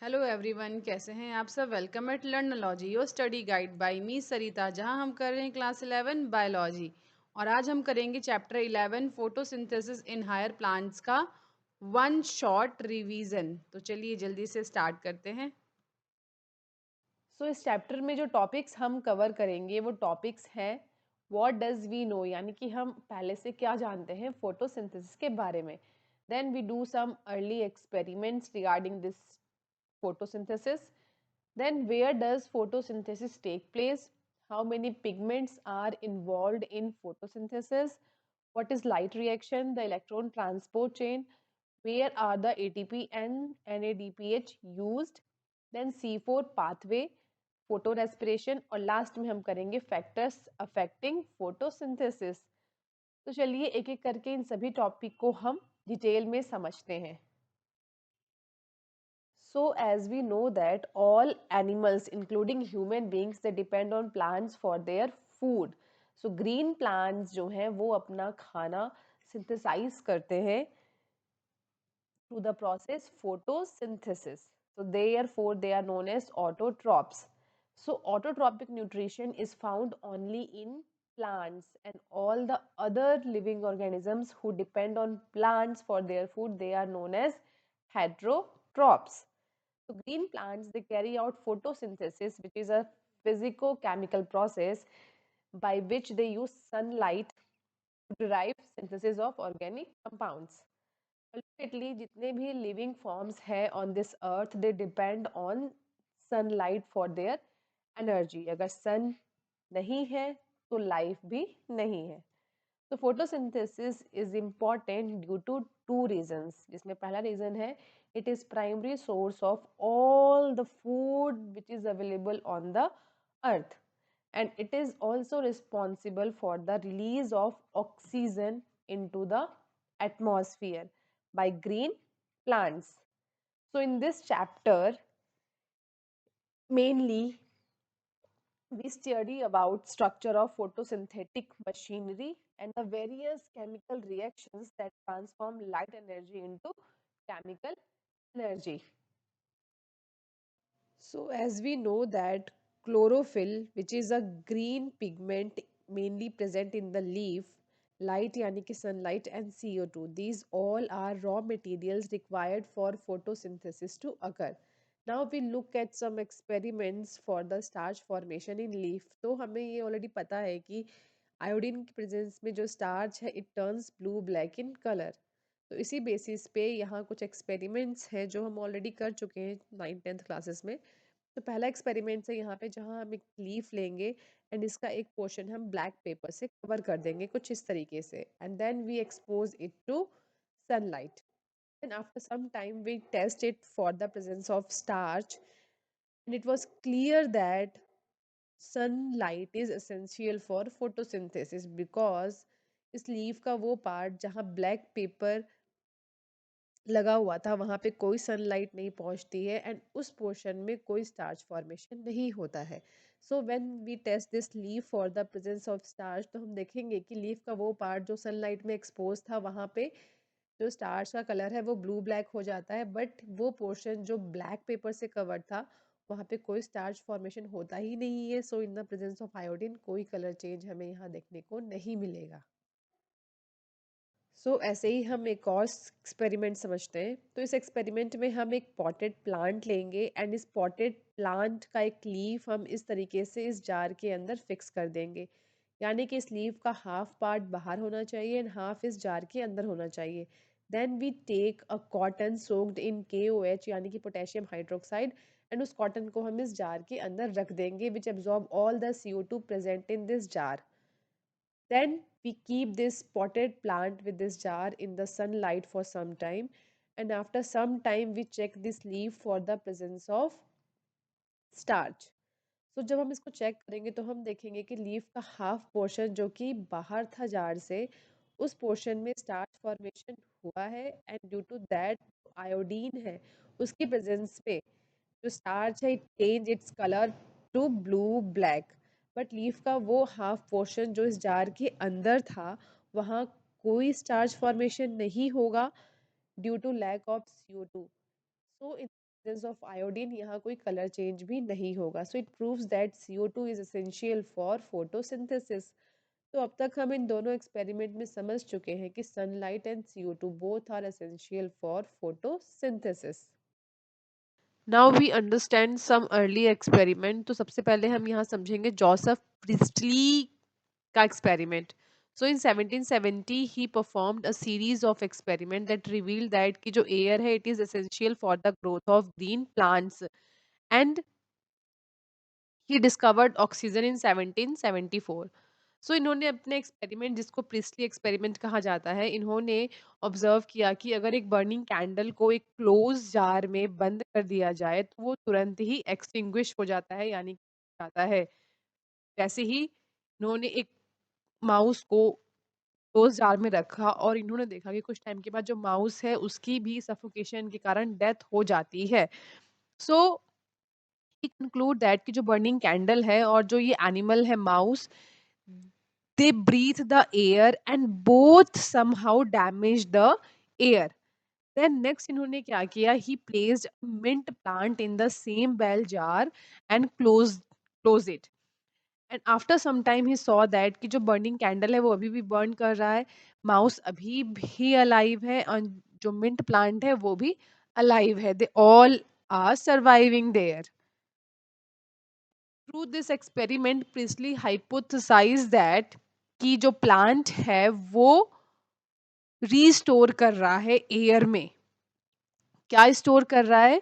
Hello everyone, कैसे हैं आप सब। Welcome at Learnology your study guide by me Sarita, जहां हम कर रहे हैं क्लास 11 बायोलॉजी। और आज हम करेंगे chapter 11 photosynthesis in higher plants का वन शॉट रिवीजन। तो चलिए जल्दी से स्टार्ट करते हैं। इस चैप्टर में जो टॉपिक्स हम कवर करेंगे वो टॉपिक्स हैं व्हाट डज वी नो, यानी कि हम पहले से क्या जानते हैं फोटोसिंथेसिस के बारे में। Then we do some early experiments regarding this photosynthesis. Then where does photosynthesis take place? How many pigments are involved in photosynthesis? What is light reaction? The electron transport chain? Where are the ATP and NADPH used? Then C4 pathway, photorespiration और last में हम करेंगे factors affecting photosynthesis. तो चलिए एक एक करके इन सभी टॉपिक को हम डिटेल में समझते हैं। So as we know that all animals including human beings they depend on plants for their food. So green plants जो हैं वो अपना खाना synthesize करते हैं through the process photosynthesis. So therefore they are known as autotrophs. So autotrophic nutrition is found only in plants, and all the other living organisms who depend on plants for their food they are known as heterotrophs. So green plants they carry out photosynthesis, which is a physico-chemical process by which they use sunlight to derive synthesis of organic compounds. Ultimately, जितने भी living forms है on this earth they depend on sunlight for their energy. अगर sun नहीं है तो life भी नहीं है. तो photosynthesis is important due to two reasons, जिसमें पहला reason है it is primary source of all the food which is available on the earth, and it is also responsible for the release of oxygen into the atmosphere by green plants. So in this chapter mainly we study about structure of photosynthetic machinery and the various chemical reactions that transform light energy into chemical energy. So as we know that chlorophyll, which is a green pigment mainly present in the leaf, light yani ki sunlight and CO2, these all are raw materials required for photosynthesis to occur. Now we look at some experiments for the starch formation in leaf. तो हमें ये already पता है कि iodine की presence में जो starch है it turns blue black in colour. तो इसी बेसिस पे यहाँ कुछ एक्सपेरिमेंट्स हैं जो हम ऑलरेडी कर चुके हैं 9th-10th क्लासेस में। तो पहला एक्सपेरिमेंट है यहाँ पे जहाँ हम एक लीफ लेंगे एंड इसका एक पोर्शन हम ब्लैक पेपर से कवर कर देंगे कुछ इस तरीके से, and then we expose it to sunlight, and after some time we test it for the presence of starch, and it was clear that sunlight is essential for photosynthesis because इस leaf का वो part जहाँ black pepper लगा हुआ था वहाँ पे कोई सनलाइट नहीं पहुँचती है एंड उस पोर्शन में कोई स्टार्च फॉर्मेशन नहीं होता है। So when we test this leaf for the presence of starch तो हम देखेंगे कि लीफ का वो पार्ट जो सनलाइट में एक्सपोज था वहाँ पे जो स्टार्च का कलर है वो ब्लू ब्लैक हो जाता है, बट वो पोर्शन जो ब्लैक पेपर से कवर्ड था वहाँ पे कोई स्टार्च फॉर्मेशन होता ही नहीं है। So in the presence of iodine कोई कलर चेंज हमें यहाँ देखने को नहीं मिलेगा। ऐसे ही हम एक और एक्सपेरिमेंट समझते हैं। तो इस एक्सपेरिमेंट में हम एक पॉटेड प्लांट लेंगे एंड इस पॉटेड प्लांट का एक लीफ हम इस तरीके से इस जार के अंदर फिक्स कर देंगे, यानी कि इस लीफ का हाफ पार्ट बाहर होना चाहिए एंड हाफ इस जार के अंदर होना चाहिए। Then we take a cotton soaked in KOH यानी कि पोटेशियम हाइड्रोक्साइड, एंड उस कॉटन को हम इस जार के अंदर रख देंगे which absorb all the CO2 present in this jar. Then we keep this potted plant with this jar in the sunlight for some time, and after some time we check this leaf for the presence of starch. So जब हम इसको check करेंगे तो हम देखेंगे कि leaf का half portion जो कि बाहर था जार से उस पोर्शन में स्टार्च फॉर्मेशन हुआ है, and due to that iodine है उसकी प्रेजेंस पे जो स्टार्च है it change its colour to blue black, but leaf का वो हाफ पोर्शन जो इस जार के अंदर था वहाँ कोई स्टार्च फॉर्मेशन नहीं होगा due to lack of CO2। So presence of iodine यहाँ कोई कलर चेंज भी नहीं होगा. So it proves that CO2 is essential for photosynthesis. तो अब तक हम इन दोनों एक्सपेरिमेंट में समझ चुके हैं कि sunlight and CO2 both are essential for photosynthesis. Now we understand some early experiment. तो सबसे पहले हम यहाँ समझेंगे जोसेफ प्रिस्टली का experiment. So in 1770 he performed a series of experiment that revealed that कि जो एयर है it is essential for the growth of green plants and he discovered oxygen in 1774. So इन्होंने अपने एक्सपेरिमेंट, जिसको priestly experiment कहा जाता है, इन्होंने ऑब्जर्व किया कि अगर एक बर्निंग कैंडल को एक क्लोज जार में बंद कर दिया जाए तो वो तुरंत ही एक्सटिंग्विश हो जाता है, यानी जाता है. जैसे ही इन्होंने एक माउस को क्लोज जार में रखा और इन्होंने देखा कि कुछ टाइम के बाद जो माउस है उसकी भी सफोकेशन के कारण डेथ हो जाती है. सो ही कंक्लूड दैट कि जो बर्निंग कैंडल है और जो ये एनिमल है mouse, they breathe the air and both somehow damage the air. Then next इन्होंने क्या किया, he placed a mint plant in the same bell jar and close it. And after some time he saw that कि जो burning candle है वो अभी भी burn कर रहा है, mouse अभी भी alive है और जो mint plant है वो भी alive है. They all are surviving there. Through this experiment, Priestley hypothesized that कि जो प्लांट है वो रीस्टोर कर रहा है एयर में. क्या स्टोर कर रहा है?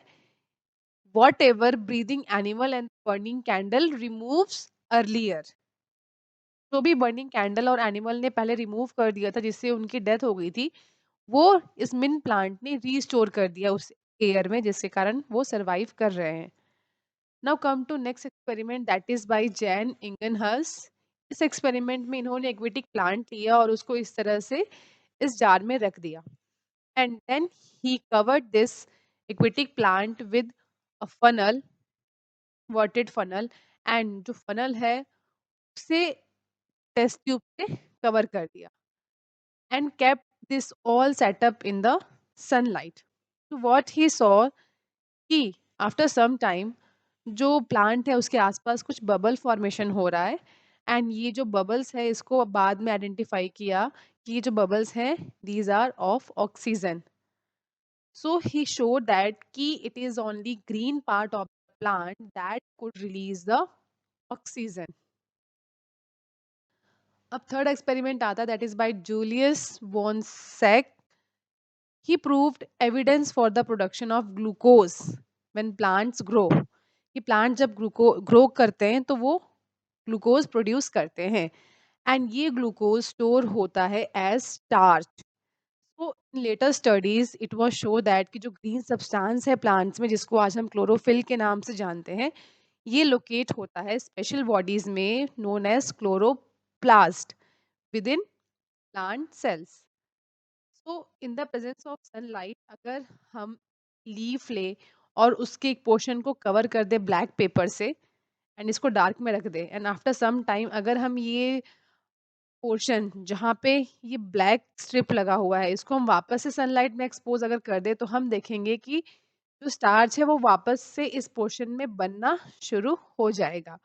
What ever breathing animal and burning candle removes earlier. जो भी बर्निंग कैंडल और एनिमल ने पहले रिमूव कर दिया था जिससे उनकी डेथ हो गई थी, वो इस मिन प्लांट ने रीस्टोर कर दिया उस एयर में, जिसके कारण वो सरवाइव कर रहे हैं. Now come to next experiment that is by Jan Ingenhousz. इस एक्सपेरिमेंट में इन्होंने एक्वेटिक प्लांट लिया और उसको इस तरह से इस जार में रख दिया. And then he covered this aquatic plant with a funnel, inverted funnel, and जो funnel है उसे टेस्ट ट्यूब से कवर कर दिया and kept this all set up in the sunlight. So what he saw कि after some time जो plant है उसके आसपास कुछ बबल फॉर्मेशन हो रहा है, एंड ये जो बबल्स है इसको बाद में आइडेंटिफाई किया कि ये जो बबल्स हैं these are of oxygen. So he showed that it is only green part of the plant that could release the oxygen. अब थर्ड एक्सपेरिमेंट आता है that is by Julius von Sachs. He proved evidence for the production of glucose when plants grow. कि plant जब grow करते हैं तो वो glucose produce करते हैं, एंड ये ग्लूकोज स्टोर होता है एज स्टार्च. तो in later studies it was show that कि जो ग्रीन सब्सटेंस है प्लांट्स में जिसको आज हम क्लोरोफिल के नाम से जानते हैं, ये लोकेट होता है स्पेशल बॉडीज में known as chloroplast within plant cells. So in the presence of sunlight अगर हम लीफ ले और उसके एक पोर्शन को कवर कर दे ब्लैक पेपर से एंड इसको डार्क में रख दे, एंड आफ्टर सम टाइम अगर हम ये पोर्शन जहाँ पे ये ब्लैक स्ट्रिप लगा हुआ है इसको हम वापस से सनलाइट में एक्सपोज अगर कर दे तो हम देखेंगे कि जो स्टार्च है वो वापस से इस पोर्शन में बनना शुरू हो जाएगा.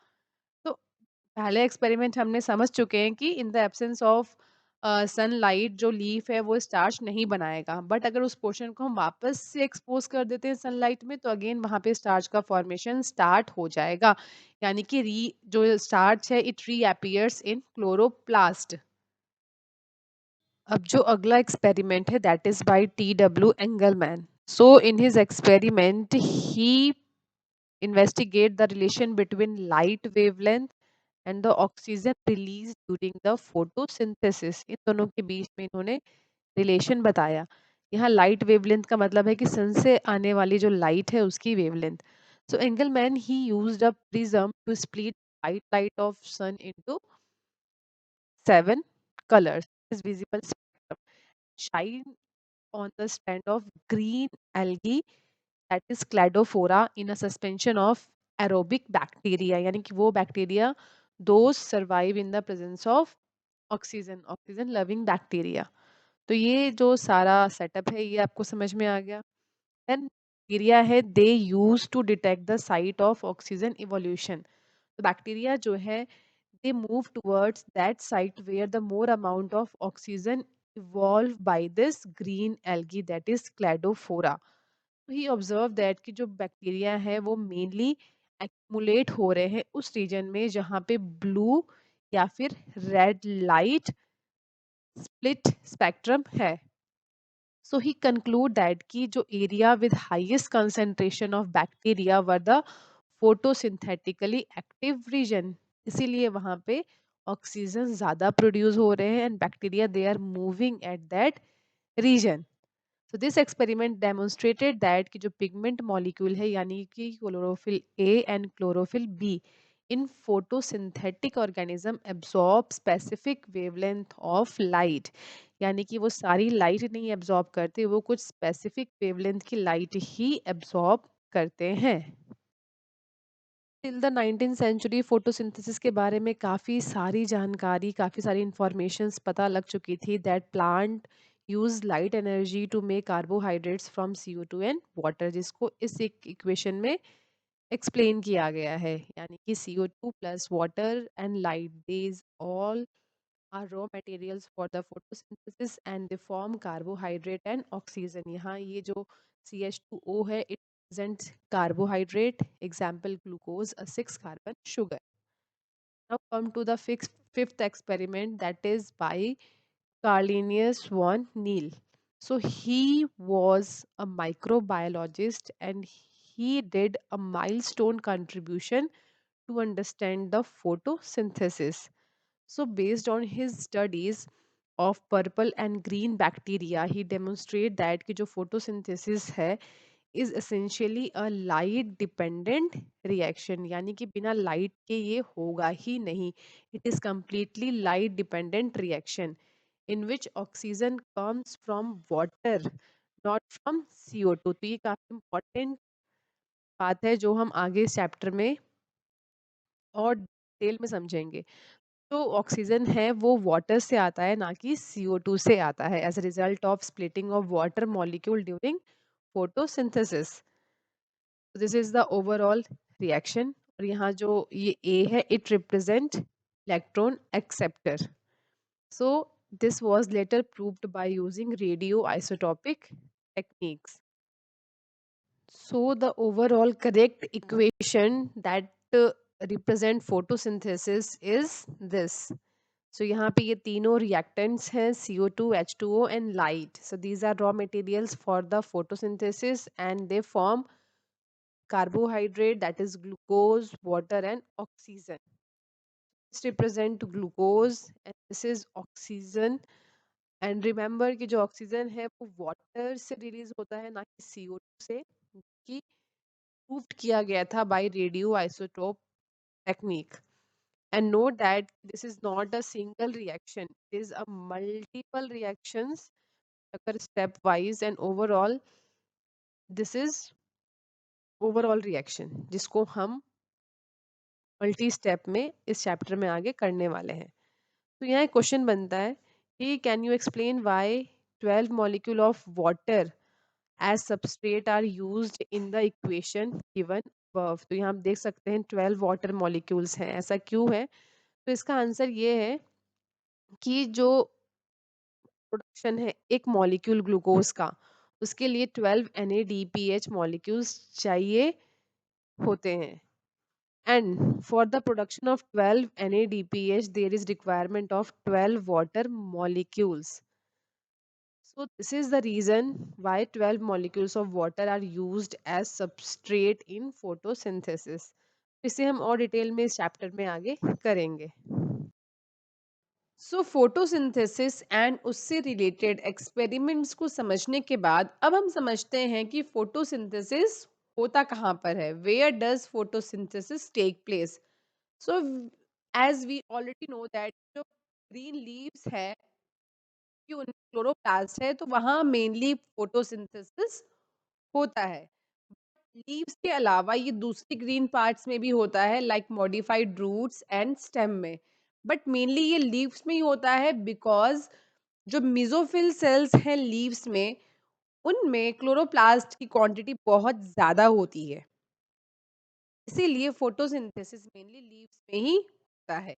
तो पहले एक्सपेरिमेंट हमने समझ चुके हैं कि in the absence of sunlight जो लीफ है वो स्टार्च नहीं बनाएगा, बट अगर उस पोर्शन को हम वापस से एक्सपोज कर देते हैं सनलाइट में तो अगेन वहाँ पे स्टार्च का फॉर्मेशन स्टार्ट हो जाएगा, यानी कि री जो स्टार्च है इट री अपीयर्स इन क्लोरोप्लास्ट. अब जो अगला एक्सपेरिमेंट है that is bye T.W. Engelmann. So in his experiment he investigate the relation between light wavelength and the oxygen released during the photosynthesis. इन दोनों के बीच में इन्होंने रिलेशन बताया. यहाँ लाइट वेवलेंथ का मतलब है कि सन से आने वाली जो लाइट है उसकी wavelength. So Engelmann he used a prism to split white light of sun into 7 colors. Is visible spectrum shine on the stand of green algae that is cladophora in a suspension of aerobic bacteria. यानी कि वो bacteria those survive in the presence of oxygen loving bacteria. तो ये जो सारा setup है ये आपको समझ में आ गया. देन बैक्टीरिया है they use to detect the site of oxygen evolution. तो बैक्टीरिया जो है they move towards that site where the more amount of oxygen evolved by this green algae, that is cladophora. So he observed that कि जो bacteria है वो mainly accumulate हो रहे हैं उस रीजन में जहाँ पे ब्लू या फिर रेड लाइट स्प्लिट स्पेक्ट्रम है। So he conclude that कि जो area with highest concentration of bacteria were the photosynthetically active region, इसीलिए वहाँ पे ऑक्सीजन ज़्यादा प्रोड्यूस हो रहे हैं and bacteria they are moving at that region. So this experiment demonstrated that कि जो पिगमेंट मॉलिक्यूल है यानी कि chlorophyll a and chlorophyll b in photosynthetic organism absorb specific wavelength of light, यानी कि वो सारी लाइट नहीं एब्जॉर्ब करते, वो कुछ स्पेसिफिक वेवलेंथ की लाइट ही एब्जॉर्ब करते हैं। Till the 19th century photosynthesis के बारे में काफ़ी सारी जानकारी, काफ़ी सारी इंफॉर्मेशंस पता लग चुकी थी that plant use light energy to make carbohydrates from CO2 and water, जिसको इस एक इक्वेशन में एक्सप्लेन किया गया है, यानी कि CO2 plus water and light these all are raw materials for the photosynthesis and they form carbohydrate and oxygen। यहाँ ये जो CH2O है it represents carbohydrate, example glucose, a 6 carbon sugar। Now come to the fifth experiment, that is by Carlinus von Neil। So he was a microbiologist and he did a milestone contribution to understand the photosynthesis। So, based on his studies of purple and green bacteria, he demonstrate that कि जो photosynthesis है is essentially a light dependent reaction, यानी कि बिना light के ये होगा ही नहीं। It is completely light dependent reaction in which oxygen comes from water, not from CO2। तो ये काफी important बात है जो हम आगे इस चैप्टर में और डिटेल में समझेंगे। जो ऑक्सीजन है वो वाटर से आता है ना कि CO2 से आता है as a result of splitting of water molecule during photosynthesis. This is the overall reaction और यहाँ जो ये ए है it represent electron acceptor. So this was later proved by using radio isotopic techniques. So the overall correct equation that represent photosynthesis is this। So यहाँ पे ये तीनों reactants हैं CO2, H2O and light। So these are raw materials for the photosynthesis and they form carbohydrate, that is glucose, water and oxygen। This represent glucose and this is oxygen। And remember कि जो oxygen है वो water से release होता है ना कि CO2 से, कि proved किया गया था by radioisotope technique। And note that this is not a single reaction, it is a multiple reactions occur stepwise and overall this is overall reaction जिसको हम मल्टी स्टेप में इस चैप्टर में आगे करने वाले हैं। तो यहाँ एक क्वेश्चन बनता है कि can you explain why 12 molecule of water as substrate are used in the equation given above। तो यहाँ हम देख सकते हैं 12 वाटर मॉलिक्यूल्स हैं, ऐसा क्यों है? तो इसका आंसर ये है कि जो प्रोडक्शन है एक मॉलिक्यूल ग्लूकोज का, उसके लिए 12 NADPH मॉलिक्यूल्स चाहिए होते हैं। And for the production of 12 NADPH there is requirement of 12 water molecules. So this is the reason why 12 molecules of water are used as substrate in photosynthesis। इसे हम और detail में इस चैप्टर में आगे करेंगे। सो फोटोसिंथेसिस एंड उससे related experiments को समझने के बाद अब हम समझते हैं कि फोटोसिंथेसिस होता कहाँ पर है, where does photosynthesis take place. So as we already know that जो ग्रीन लीव्स है कि उनमें क्लोरोप्लास्ट है तो वहाँ मेनली फोटोसिंथेसिस होता है। लीव्स के अलावा ये दूसरी ग्रीन पार्ट्स में भी होता है like modified roots and stem में, बट मेनली ये लीव्स में ही होता है बिकॉज जो मिजोफिल सेल्स हैं लीव्स में उनमें क्लोरोप्लास्ट की क्वांटिटी बहुत ज़्यादा होती है। इसीलिए फोटोसिंथेसिस मेनली लीव्स में ही होता है।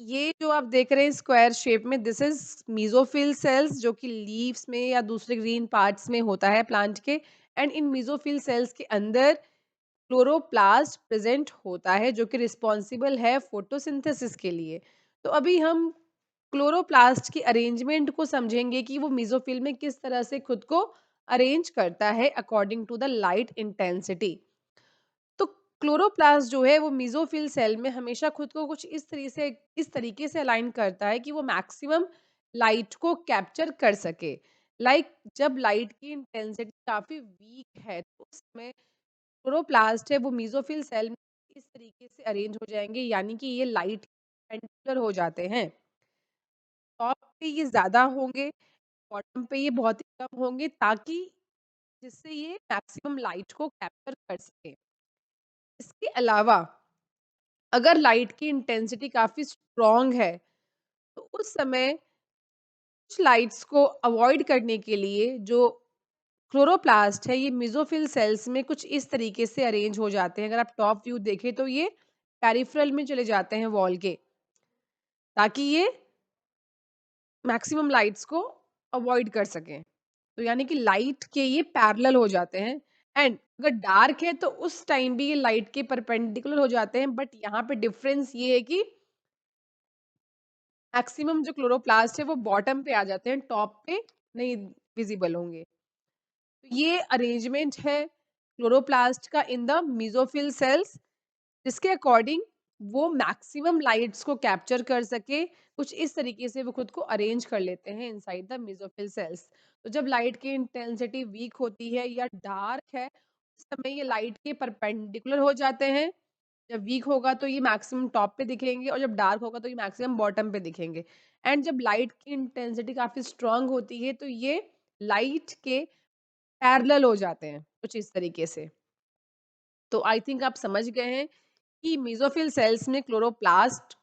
ये जो आप देख रहे हैं स्क्वायर शेप में, दिस इज मेसोफिल सेल्स, जो कि लीव्स में या दूसरे ग्रीन पार्ट्स में होता है प्लांट के। एंड इन मेसोफिल सेल्स के अंदर क्लोरोप्लास्ट प्रेजेंट होता है, जो कि रिस्पॉन्सिबल है फोटोसिंथेसिस के लिए। तो अभी हम क्लोरोप्लास्ट की अरेंजमेंट को समझेंगे कि वो मेसोफिल में किस तरह से खुद को अरेंज करता है according to the light intensity. तो क्लोरोप्लास्ट जो है वो मेसोफिल सेल में हमेशा खुद को कुछ इस तरीके से अलाइन करता है कि वो मैक्सिमम लाइट को कैप्चर कर सके। जब लाइट की इंटेंसिटी काफी वीक है तो उस समय क्लोरोप्लास्ट है वो मेसोफिल सेल में इस तरीके से अरेंज हो जाएंगे, यानी कि ये लाइट पेंडुलर हो जाते हैं। टॉप पे ये ज्यादा होंगे, बॉटम पे ये बहुत ही कम होंगे, ताकि जिससे ये मैक्सिमम लाइट को कैप्चर कर सके। इसके अलावा अगर लाइट की इंटेंसिटी काफ़ी स्ट्रॉन्ग है, तो उस समय कुछ लाइट्स को अवॉइड करने के लिए जो क्लोरोप्लास्ट है, ये मेसोफिल सेल्स में कुछ इस तरीके से अरेंज हो जाते हैं। अगर आप टॉप व्यू देखें तो ये पेरिफेरल में चले जाते हैं वॉल के, ताकि ये मैक्सिमम लाइट्स को अवॉइड कर सकें। तो यानी कि लाइट के ये पैरेलल हो जाते हैं। एंड अगर डार्क है तो उस टाइम भी ये लाइट के परपेंडिकुलर हो जाते हैं, बट यहाँ पे डिफरेंस ये है कि मैक्सिमम जो क्लोरोप्लास्ट है वो बॉटम पे आ जाते हैं, टॉप पे नहीं विजिबल होंगे। तो ये अरेंजमेंट है क्लोरोप्लास्ट का इन द मेसोफिल सेल्स, जिसके अकॉर्डिंग वो मैक्सिमम लाइट्स को कैप्चर कर सके। कुछ इस तरीके से वो खुद को अरेंज कर लेते हैं इनसाइड द मेसोफिल सेल्स। तो जब लाइट की इंटेंसिटी वीक होती है या डार्क है, उस समय ये लाइट के परपेंडिकुलर हो जाते हैं। जब वीक होगा तो ये मैक्सिमम टॉप पे दिखेंगे, और जब डार्क होगा तो ये मैक्सिमम बॉटम पे दिखेंगे। एंड जब लाइट की इंटेंसिटी काफी स्ट्रांग होती है तो ये लाइट के पैरेलल हो जाते हैं कुछ इस तरीके से। तो आई थिंक आप समझ गए हैं कि मेसोफिल सेल्स में क्लोरोप्लास्ट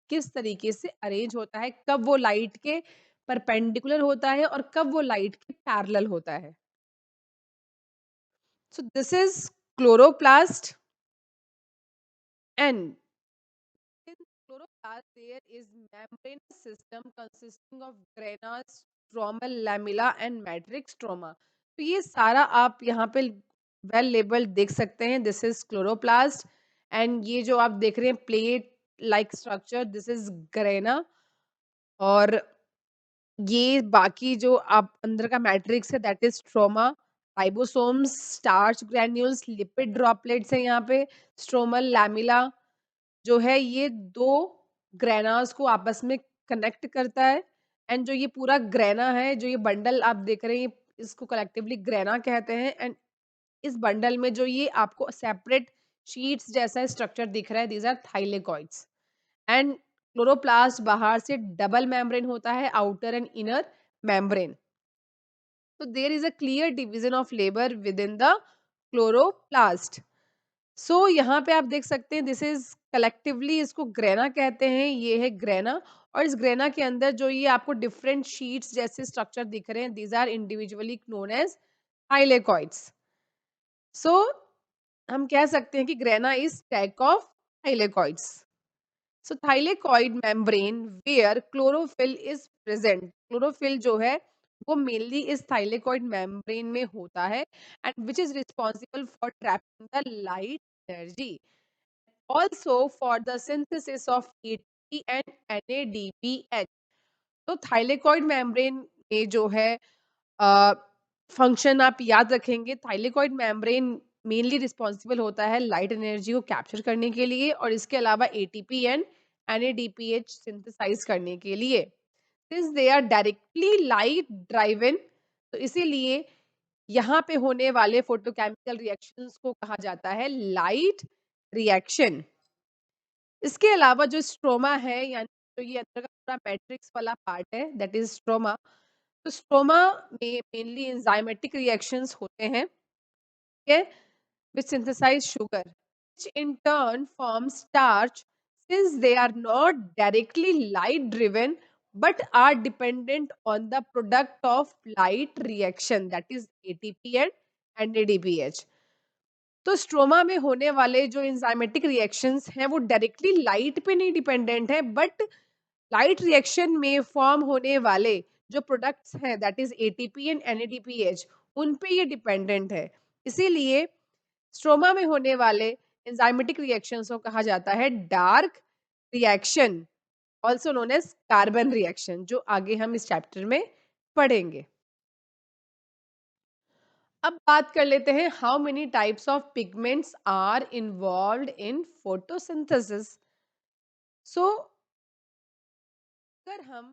किस तरीके से अरेंज होता है, कब वो लाइट के परपेंडिकुलर होता है और कब वो लाइट के पैरेलल होता है। So this is chloroplast. And in chloroplast, there is membranous system consisting of grana, stromal lamella and matrix stroma. तो ये सारा आप यहाँ पे वेल लेबल्ड देख सकते हैं। This is chloroplast. एंड ये जो आप देख रहे हैं plate like structure, this is grana. और ये बाकी जो आप अंदर का मैट्रिक्स है that is stroma, ribosomes, starch granules, lipid droplets है यहाँ पे, स्ट्रोमल लैमिला जो है ये 2 ग्रेनास को आपस में कनेक्ट करता है। एंड जो ये पूरा ग्रेना है, जो ये बंडल आप देख रहे हैं, इसको कलेक्टिवली ग्रेना कहते हैं। एंड इस बंडल में जो ये आपको सेपरेट शीट्स जैसा स्ट्रक्चर दिख रहा है, these are thylakoids. And chloroplast बाहर से डबल मेम्ब्रेन होता है, आउटर एंड इनर मेम्ब्रेन। तो there is a clear division of labour within the chloroplast. So यहाँ पे आप देख सकते हैं दिस इज कलेक्टिवली इसको ग्रेना कहते हैं, ये है ग्रेना। और इस ग्रेना के अंदर जो ये आपको डिफरेंट शीट्स जैसे स्ट्रक्चर दिख रहे हैं, these are individually known as thylakoids. So हम कह सकते हैं कि grana is stack of thylakoids. So thylakoid membrane where chlorophyll is present, chlorophyll जो है वो मेनली इस थाइलेकॉइड मेम्ब्रेन में होता है, and which is responsible for trapping the light energy, also for the synthesis of ATP and NADPH। तो thylakoid membrane में जो है फंक्शन आप याद रखेंगे, थाइलेकॉइड मेम्ब्रेन मेनली रिस्पॉन्सिबल होता है लाइट एनर्जी को कैप्चर करने के लिए, और इसके अलावा एटीपी एंड NADPH सिंथेसाइज करने के लिए। Since they are directly light driven, तो इसीलिए यहाँ पे होने वाले फोटोकेमिकल रिएक्शंस को कहा जाता है लाइट रिएक्शन। इसके अलावा जो स्ट्रोमा है, यानी जो ये अंदर का पूरा मैट्रिक्स वाला पार्ट है दैट इज स्ट्रोमा। तो स्ट्रोमा में मेनली एंजाइमेटिक रिएक्शंस होते हैं, ठीक है, which synthesize sugar, which in turn form starch। Since they are not directly light driven, but are dependent on the product of light reaction, that is ATP and NADPH. तो stroma में होने वाले जो enzymatic reactions हैं वो directly light पे नहीं dependent है, बट लाइट रिएक्शन में फॉर्म होने वाले जो प्रोडक्ट्स हैं, that is ATP and NADPH, उन पे ये डिपेंडेंट है। इसीलिए स्ट्रोमा में होने वाले एंजाइमेटिक रिएक्शंस को कहा जाता है dark reaction, also known as carbon reaction, जो आगे हम इस चैप्टर में पढ़ेंगे। अब बात कर लेते हैं how many types of pigments are involved in photosynthesis. So अगर हम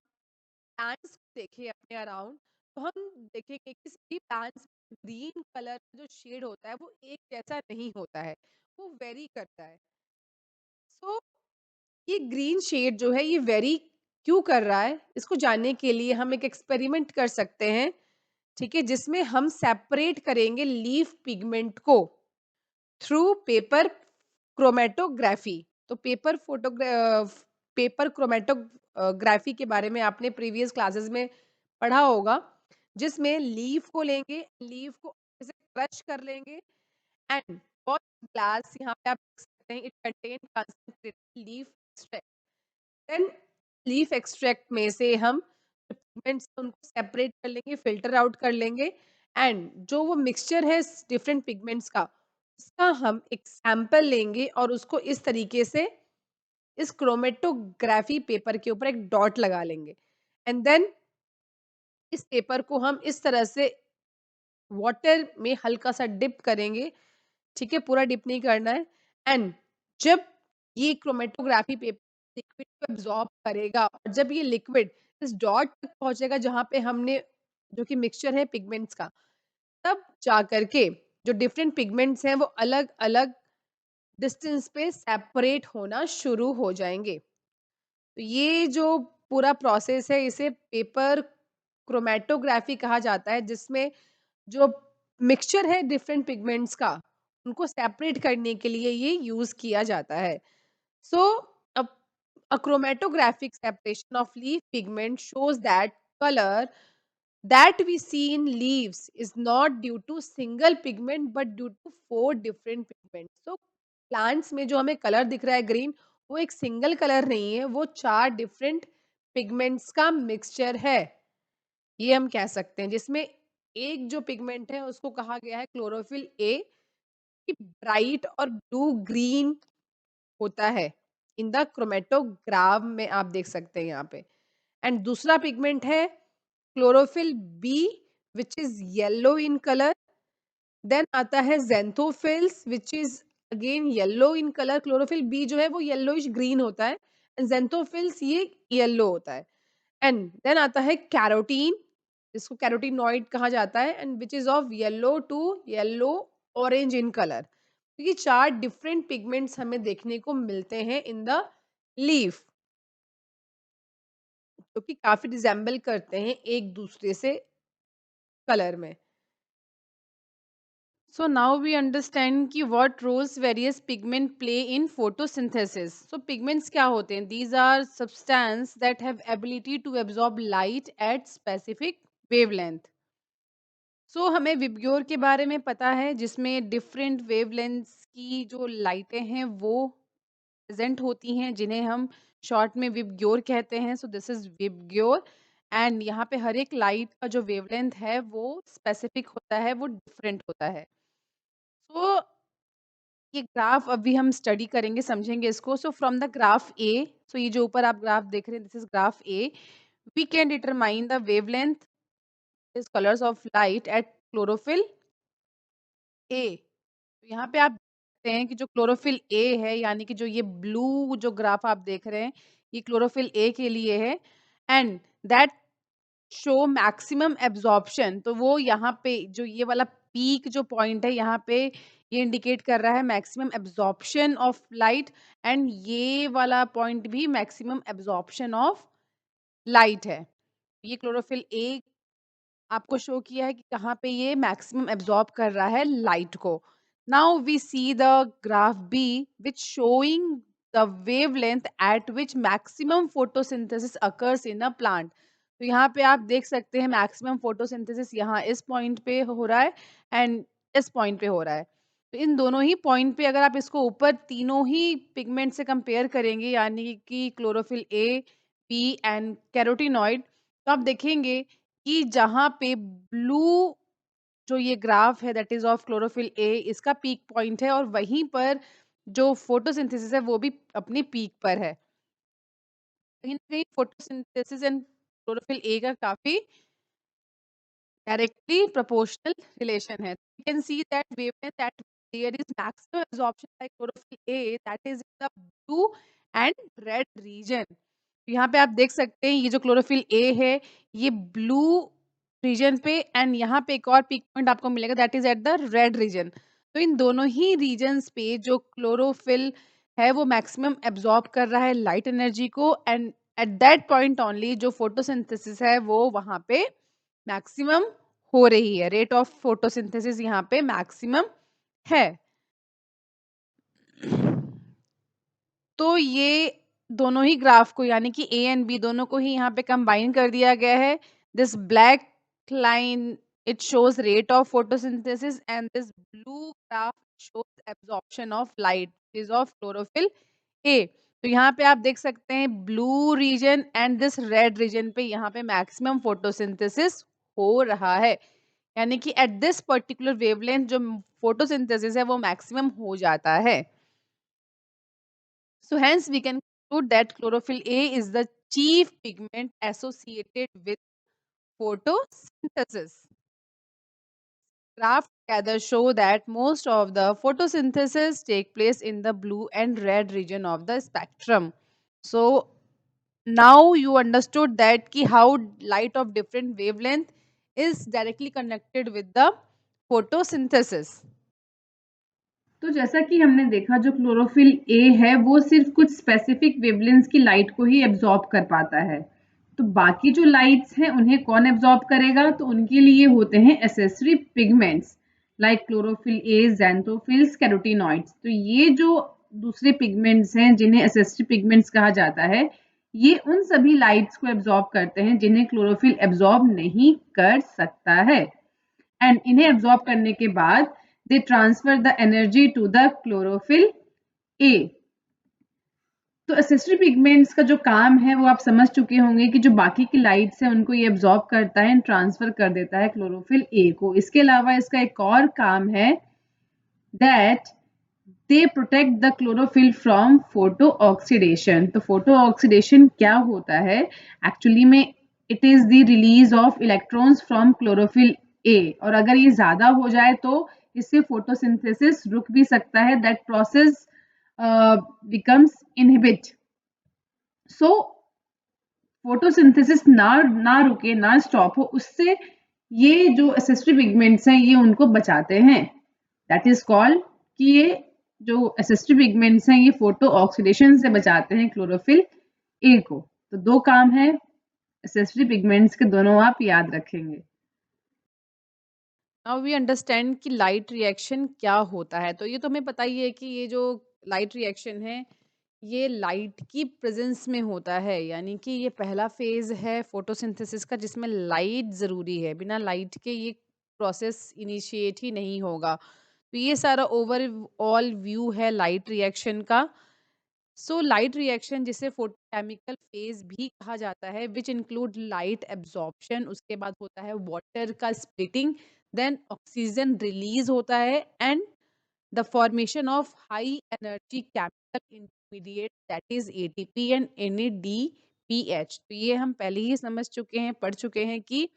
प्लांट्स को देखें अपने अराउंड, तो हम देखेंगे कि सभी प्लांट्स में ग्रीन कलर का जो शेड होता है वो एक जैसा नहीं होता है, वो वेरी करता है। सो ये ग्रीन शेड जो है ये वेरी क्यों कर रहा है, इसको जानने के लिए हम एक एक्सपेरिमेंट कर सकते हैं, ठीक है, जिसमें हम सेपरेट करेंगे लीफ पिगमेंट को थ्रू पेपर क्रोमेटोग्राफी। तो पेपर क्रोमेटोग्राफी के बारे में आपने प्रीवियस क्लासेस में पढ़ा होगा, जिसमें लीफ को लेंगे, लीफ को अच्छे से क्रश कर लेंगे एंड व्हाट ग्लास यहाँ पे आप देख सकते हैं, it contain concentrated leaf extract. Then leaf extract में से हम पिगमेंट्स उनको सेपरेट कर लेंगे, फिल्टर आउट कर लेंगे एंड जो वो मिक्सचर है डिफरेंट पिगमेंट्स का, उसका हम एक सैंपल लेंगे और उसको इस तरीके से इस क्रोमेटोग्राफी पेपर के ऊपर एक डॉट लगा लेंगे एंड देन इस पेपर को हम इस तरह से वाटर में हल्का सा डिप करेंगे, ठीक है, पूरा डिप नहीं करना है एंड जब ये क्रोमेटोग्राफी पेपर लिक्विड को एब्जॉर्ब करेगा और जब ये लिक्विड इस डॉट तक पहुंचेगा जहां पे हमने जो कि मिक्सचर है पिगमेंट्स का, तब जा करके जो डिफरेंट पिगमेंट्स हैं वो अलग-अलग डिस्टेंस पे सेपरेट होना शुरू हो जाएँगे। तो ये जो पूरा प्रोसेस है इसे पेपर क्रोमैटोग्राफी कहा जाता है, जिसमें जो मिक्सचर है डिफरेंट पिगमेंट्स का, उनको सेपरेट करने के लिए ये यूज़ किया जाता है। So, a, a chromatographic separation of leaf pigment shows that color that we see in leaves is not due to single pigment but due to four different pigments. So, plants में जो हमें colour दिख रहा है green, वो एक single colour नहीं है, वो चार डिफरेंट पिगमेंट्स का मिक्सचर है, ये हम कह सकते हैं, जिसमें एक जो पिगमेंट है उसको कहा गया है क्लोरोफिल ए, कि ब्राइट और ब्लू ग्रीन होता है। इन द क्रोमेटोग्राफ में आप देख सकते हैं यहाँ पे एंड दूसरा पिगमेंट है chlorophyll B which is yellow in colour. Then आता है xanthophylls which is again yellow in colour. Chlorophyll B जो है वो येलोइश ग्रीन होता है एंड ज़ैंथोफिल्स ये येलो होता है। एंड देन आता है कैरोटीन, जिसको कैरोटीनॉइड कहा जाता है and which is of yellow to yellow orange in colour. तो ये 4 डिफरेंट पिगमेंट्स हमें देखने को मिलते हैं इन द लीफ, जो कि काफ़ी रिज़ेम्बल करते हैं एक दूसरे से कलर में। So now we understand कि what roles various pigment play in photosynthesis. So pigments क्या होते हैं? These are substance that have ability to absorb light at specific wavelength. So हमें विबग्योर के बारे में पता है, जिसमें डिफरेंट वेवलेंथ्स की जो लाइटें हैं वो प्रेजेंट होती हैं, जिन्हें हम शॉर्ट में विबग्योर कहते हैं। So this is VIBGYOR and यहाँ पे हर एक लाइट का जो वेवलेंथ है वो स्पेसिफिक होता है, वो डिफरेंट होता है। सो ये ग्राफ अभी हम स्टडी करेंगे, समझेंगे इसको। So from the graph A, so ये जो ऊपर आप ग्राफ देख रहे हैं, this is graph A, we can determine the wavelength is colours of light at chlorophyll A. तो यहाँ पे आप देखते हैं कि जो क्लोरोफिल ए है, यानी कि जो ये ब्लू जो ग्राफ आप देख रहे हैं, ये क्लोरोफिल ए के लिए है and that show maximum absorption. तो वो यहाँ पे जो ये वाला पीक जो पॉइंट है, यहाँ पे ये इंडिकेट कर रहा है maximum absorption of light and ये वाला पॉइंट भी मैक्सिमम एब्जॉर्प्शन ऑफ लाइट है। ये क्लोरोफिल ए आपको शो किया है कि कहाँ पे ये मैक्सिमम एब्जॉर्ब कर रहा है लाइट को। Now we see the graph B which showing the wavelength at which maximum photosynthesis occurs in a plant. तो यहाँ पे आप देख सकते हैं मैक्सिमम फोटोसिंथेसिस यहाँ इस पॉइंट पे हो रहा है एंड इस पॉइंट पे हो रहा है। तो इन दोनों ही पॉइंट पे अगर आप इसको ऊपर तीनों ही पिगमेंट से कंपेयर करेंगे यानी कि chlorophyll A, P and carotenoid, तो आप देखेंगे कि जहाँ पे ब्लू जो ये ग्राफ है दैट इज़ ऑफ क्लोरोफिल ए, इसका पीक पॉइंट है और वहीं पर जो फोटोसिंथेसिस है वो भी अपनी पीक पर है। कहीं न कहीं फोटोसिंथेसिस एंड क्लोरोफिल ए का काफ़ी directly proportional relation है। You can see that wavelength at there is maximum absorption by chlorophyll A, that is in the blue and red region। तो यहाँ पे आप देख सकते हैं ये जो क्लोरोफिल ए है ये ब्लू रीजन पे एंड यहाँ पे एक और पीक पॉइंट आपको मिलेगा that is at the red region. तो इन दोनों ही रीजन्स पे जो क्लोरोफिल है वो मैक्सिमम एब्जॉर्ब कर रहा है लाइट एनर्जी को and eight that point only जो फोटोसिंथेसिस है वो वहाँ पे मैक्सिमम हो रही है। रेट ऑफ फोटोसिंथेसिस यहाँ पे मैक्सिमम है। तो ये दोनों ही ग्राफ को यानी कि ए एंड बी दोनों को ही यहाँ पे कंबाइन कर दिया गया है। This black line it shows rate of photosynthesis and this blue graph shows absorption of light is of chlorophyll A. तो यहाँ पे आप देख सकते हैं blue region and this red region पे यहाँ पे मैक्सिमम फोटोसिंथेसिस हो रहा है यानी कि एट दिस पर्टिकुलर वेवलेंथ जो फोटोसिंथेसिस है वो मैक्सिमम हो जाता है। So hence we can conclude that chlorophyll A is the chief pigment associated with photosynthesis. Graph together show that most of the photosynthesis take place in the blue and red region of the spectrum. So now you understood that ki how light of different wavelength is directly connected with the photosynthesis. तो जैसा कि हमने देखा जो chlorophyll A है वो सिर्फ कुछ स्पेसिफिक वेवलेंथ्स की लाइट को ही एब्जॉर्ब कर पाता है। तो बाकी जो लाइट्स हैं उन्हें कौन एब्जॉर्ब करेगा? तो उनके लिए होते हैं accessory pigments like chlorophyll A, ज़ैंथोफिल्स, carotenoids. तो ये जो दूसरे पिगमेंट्स हैं जिन्हें एसेसरी पिगमेंट्स कहा जाता है, ये उन सभी लाइट्स को एब्जॉर्ब करते हैं जिन्हें क्लोरोफिल एब्जॉर्ब नहीं कर सकता है। एंड इन्हें एब्जॉर्ब करने के बाद they transfer the energy to the chlorophyll A। तो एसेसरी पिगमेंट्स का जो काम है वो आप समझ चुके होंगे कि जो बाकी की लाइट्स है उनको ये एब्जॉर्ब करता है एंड ट्रांसफर कर देता है क्लोरोफिल ए को। इसके अलावा इसका एक और काम है that they protect the chlorophyll from photo oxidation. तो फोटो ऑक्सीडेशन क्या होता है? एक्चुअली में it is the release of electrons from chlorophyll A, और अगर ये ज्यादा हो जाए तो इससे फोटोसिंथेसिस रुक भी सकता है। That process becomes inhibit. So photosynthesis ना रुके, ना स्टॉप हो, उससे ये जो एसेसरी पिगमेंट्स हैं ये उनको बचाते हैं। दैट इज कॉल्ड कि ये जो एसेसरी पिगमेंट्स हैं ये फोटो ऑक्सीडेशन से बचाते हैं क्लोरोफिल ए को। तो दो काम है एसेसरी पिगमेंट्स के, दोनों आप याद रखेंगे। नाउ वी अंडरस्टैंड कि लाइट रिएक्शन क्या होता है। तो ये तो हमें पता ही है कि ये जो लाइट रिएक्शन है ये लाइट की प्रेजेंस में होता है यानी कि ये पहला फेज है फोटोसिंथेसिस का जिसमें लाइट ज़रूरी है। बिना लाइट के ये प्रोसेस इनिशिएट ही नहीं होगा। तो ये सारा ओवरऑल व्यू है लाइट रिएक्शन का। सो लाइट रिएक्शन जिसे फोटोकेमिकल फेज भी कहा जाता है विच इंक्लूड लाइट एब्जॉर्प्शन, उसके बाद होता है वाटर का स्प्लिटिंग, देन ऑक्सीजन रिलीज होता है and the formation of high energy chemical intermediate that is ATP and NADPH. तो ये हम पहले ही समझ चुके हैं, पढ़ चुके हैं कि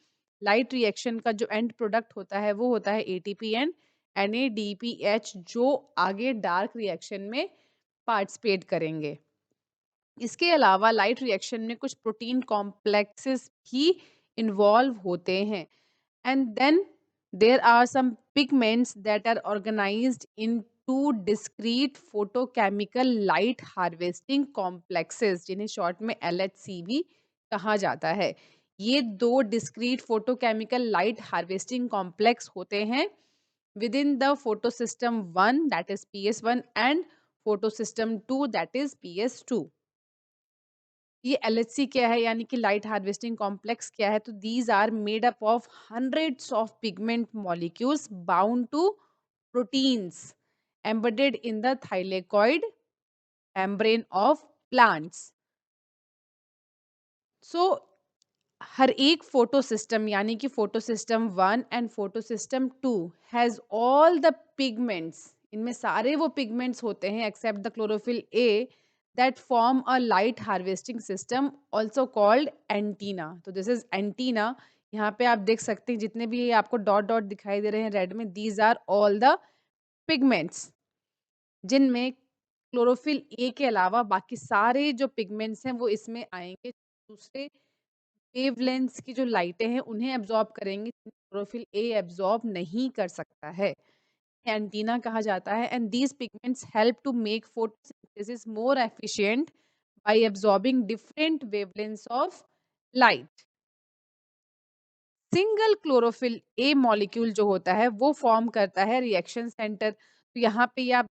लाइट रिएक्शन का जो एंड प्रोडक्ट होता है वो होता है एटीपी एंड एनएडीपीएच जो आगे डार्क रिएक्शन में पार्टिसिपेट करेंगे। इसके अलावा लाइट रिएक्शन में कुछ प्रोटीन कॉम्प्लेक्सेस भी इन्वॉल्व होते हैं and then there are some pigments that are organised into discrete photochemical light harvesting complexes जिन्हें शॉर्ट में एलएचसी भी कहा जाता है। ये दो discrete photochemical light harvesting complex होते हैं within the photosystem 1 that is PS1 and photo system 2 that is PS2। ये LHC क्या है यानी कि लाइट हार्वेस्टिंग कॉम्प्लेक्स क्या है, तो these are made up of hundreds of pigment molecules bound to proteins embedded in the thylakoid membrane of plants. So हर एक फोटो सिस्टम यानी कि photosystem 1 and photo system 2 has all the pigments, इनमें सारे वो pigments होते हैं except the chlorophyll a that form a light harvesting system also called antenna. तो दिस इज एंटीना। यहाँ पे आप देख सकते हैं जितने भी आपको डॉट डॉट दिखाई दे रहे हैं रेड में, these are all the pigments जिनमें क्लोरोफिल ए के अलावा बाकी सारे जो पिगमेंट्स हैं वो इसमें आएंगे। दूसरे वेवलेंथ्स की जो लाइटें हैं उन्हें एब्जॉर्ब करेंगे, क्लोरोफिल ए एब्जॉर्ब नहीं कर सकता है, एंटीना कहा जाता है। And these pigments help to make photosynthesis more efficient by absorbing different wavelengths of light. Single chlorophyll a molecule जो होता है वो फॉर्म करता है रिएक्शन सेंटर। तो यहाँ पे आप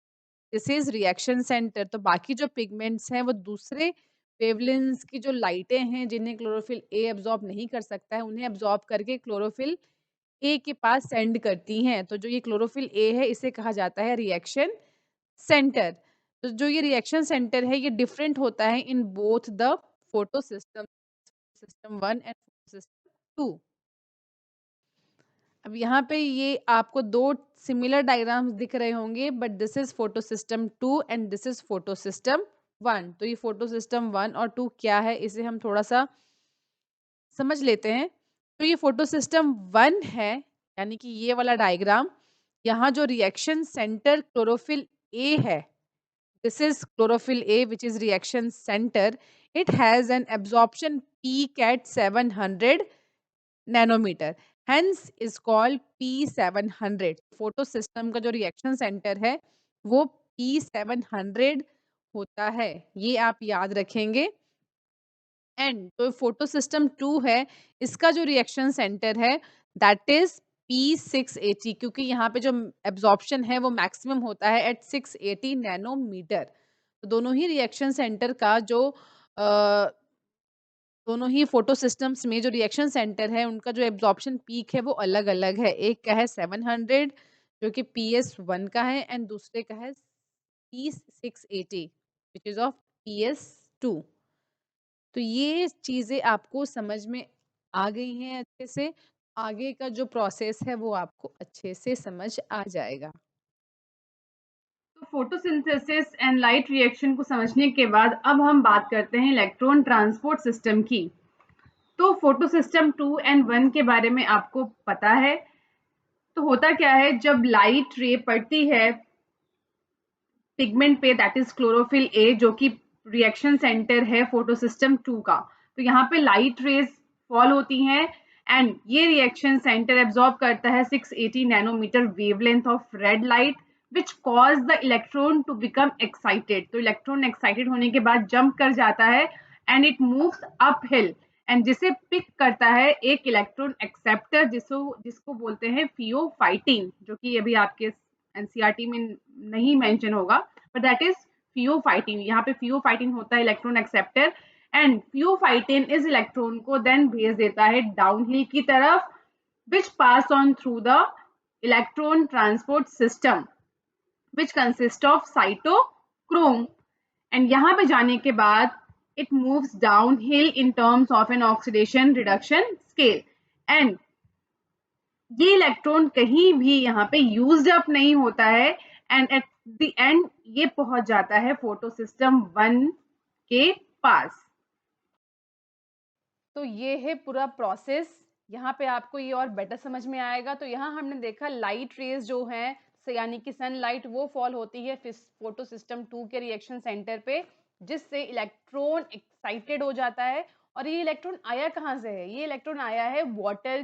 दिस इज रिएक्शन सेंटर, तो बाकी जो पिगमेंट्स हैं वो दूसरे वेवलेंथ्स की जो लाइटें हैं जिन्हें क्लोरोफिल ए एब्जॉर्ब नहीं कर सकता है उन्हें एब्जॉर्ब करके क्लोरोफिल ए के पास सेंड करती हैं। तो जो ये क्लोरोफिल ए है इसे कहा जाता है रिएक्शन सेंटर। तो जो ये रिएक्शन सेंटर है ये डिफरेंट होता है in both the photo system, system 1 and system 2। अब यहाँ पे ये आपको दो सिमिलर डायग्राम्स दिख रहे होंगे, but this is photo system 2 and this is photo system 1। तो ये फोटो सिस्टम 1 और 2 क्या है इसे हम थोड़ा सा समझ लेते हैं। तो ये फोटो सिस्टम 1 है यानी कि ये वाला डायग्राम, यहाँ जो रिएक्शन सेंटर क्लोरोफिल ए है, this is chlorophyll A which is reaction center. It has an absorption peak at 700 nanometer, hence is called P700। Photo system का जो रिएक्शन सेंटर है वो P700 होता है, ये आप याद रखेंगे। एंड जो फोटो सिस्टम 2 है इसका जो रिएक्शन सेंटर है दैट इज P680, क्योंकि यहाँ पे जो एब्जॉर्प्शन है वो मैक्सिमम होता है एट 680 नैनोमीटर। तो दोनों ही रिएक्शन सेंटर का जो दोनों ही फोटो सिस्टम्स में जो रिएक्शन सेंटर है उनका जो एब्जॉर्प्शन पीक है वो अलग-अलग है। एक का है 700 जो कि PS1 का है एंड दूसरे का है P680 which is of PS2। तो ये चीज़ें आपको समझ में आ गई हैं अच्छे से, आगे का जो प्रोसेस है वो आपको अच्छे से समझ आ जाएगा। तो फोटोसिंथेसिस एंड लाइट रिएक्शन को समझने के बाद अब हम बात करते हैं इलेक्ट्रॉन ट्रांसपोर्ट सिस्टम की। तो फोटो सिस्टम 2 एंड 1 के बारे में आपको पता है। तो होता क्या है जब लाइट रे पड़ती है पिगमेंट पे दैट इज क्लोरोफिल ए जो कि रिएक्शन सेंटर है फोटो सिस्टम 2 का, तो यहाँ पे लाइट रेज फॉल होती हैं एंड ये रिएक्शन सेंटर एब्जॉर्ब करता है 680 nanometre wavelength of red light which cause the electron to become excited. तो इलेक्ट्रॉन एक्साइटेड होने के बाद जंप कर जाता है and it moves uphill and जिसे पिक करता है एक इलेक्ट्रॉन एक्सेप्टर जिसको जिसको बोलते हैं फियोफाइटिन, जो कि अभी आपके एनसीईआरटी में नहीं मेंशन होगा, बट दैट इज फियोफाइटिन। यहाँ पे फियोफाइटिन होता है इलेक्ट्रॉन एक्सेप्टर एंड फियोफाइटिन इस इलेक्ट्रॉन को देन भेज देता है डाउनहिल की तरफ which pass on through the electron transport system which consists of cytochrome and यहाँ पे जाने के बाद it moves downhill in terms of an oxidation reduction scale and ये इलेक्ट्रॉन कहीं भी यहाँ पे यूज्ड अप नहीं होता है एंड एट द एंड ये पहुंच जाता है फोटो सिस्टम 1 के पास। तो ये है पूरा प्रोसेस, यहाँ पे आपको ये और बेटर समझ में आएगा। तो यहाँ हमने देखा लाइट रेज जो हैं यानी कि सनलाइट वो फॉल होती है फोटो सिस्टम 2 के रिएक्शन सेंटर पे जिससे इलेक्ट्रॉन एक्साइटेड हो जाता है। और ये इलेक्ट्रॉन आया कहाँ से है, ये इलेक्ट्रॉन आया है वाटर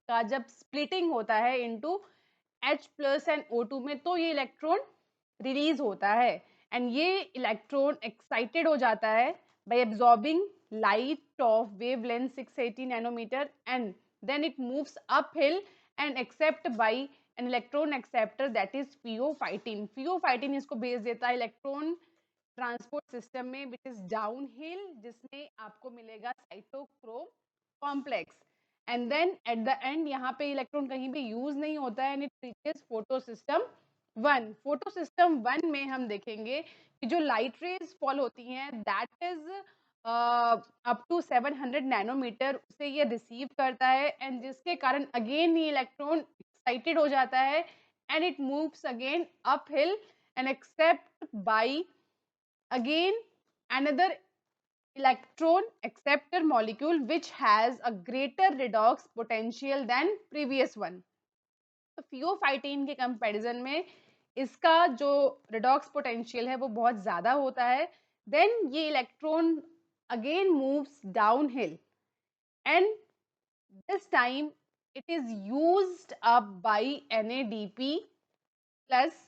का जब स्प्लिटिंग होता है into H plus and O2 में, तो ये इलेक्ट्रॉन रिलीज होता है एंड ये इलेक्ट्रॉन एक्साइटेड हो जाता है bye absorbing light of wavelength 680 nanometer and then it moves uphill and accept by an electron acceptor that is pheophytin. Pheophytin इसको भेज देता है इलेक्ट्रॉन ट्रांसपोर्ट सिस्टम में विच इज डाउन हिल, जिसमें आपको मिलेगा cytochrome complex. And then at the end यहाँ पे इलेक्ट्रॉन कहीं भी यूज नहीं होता है and it reaches photosystem 1। Photosystem 1 में हम देखेंगे कि जो लाइट रेज फॉल होती हैं that is up to 700 nanometre से ये रिसीव करता है एंड जिसके कारण अगेन ये इलेक्ट्रॉन एक्साइटेड हो जाता है and it moves again uphill and accept by again another electron acceptor molecule which has a greater redox potential than previous one। तो फियोफाइटिन के कंपैरिजन में इसका जो रिडॉक्स पोटेंशियल है वो बहुत ज्यादा होता है। देन ये electron again moves down hill and this time it is used up by NADP plus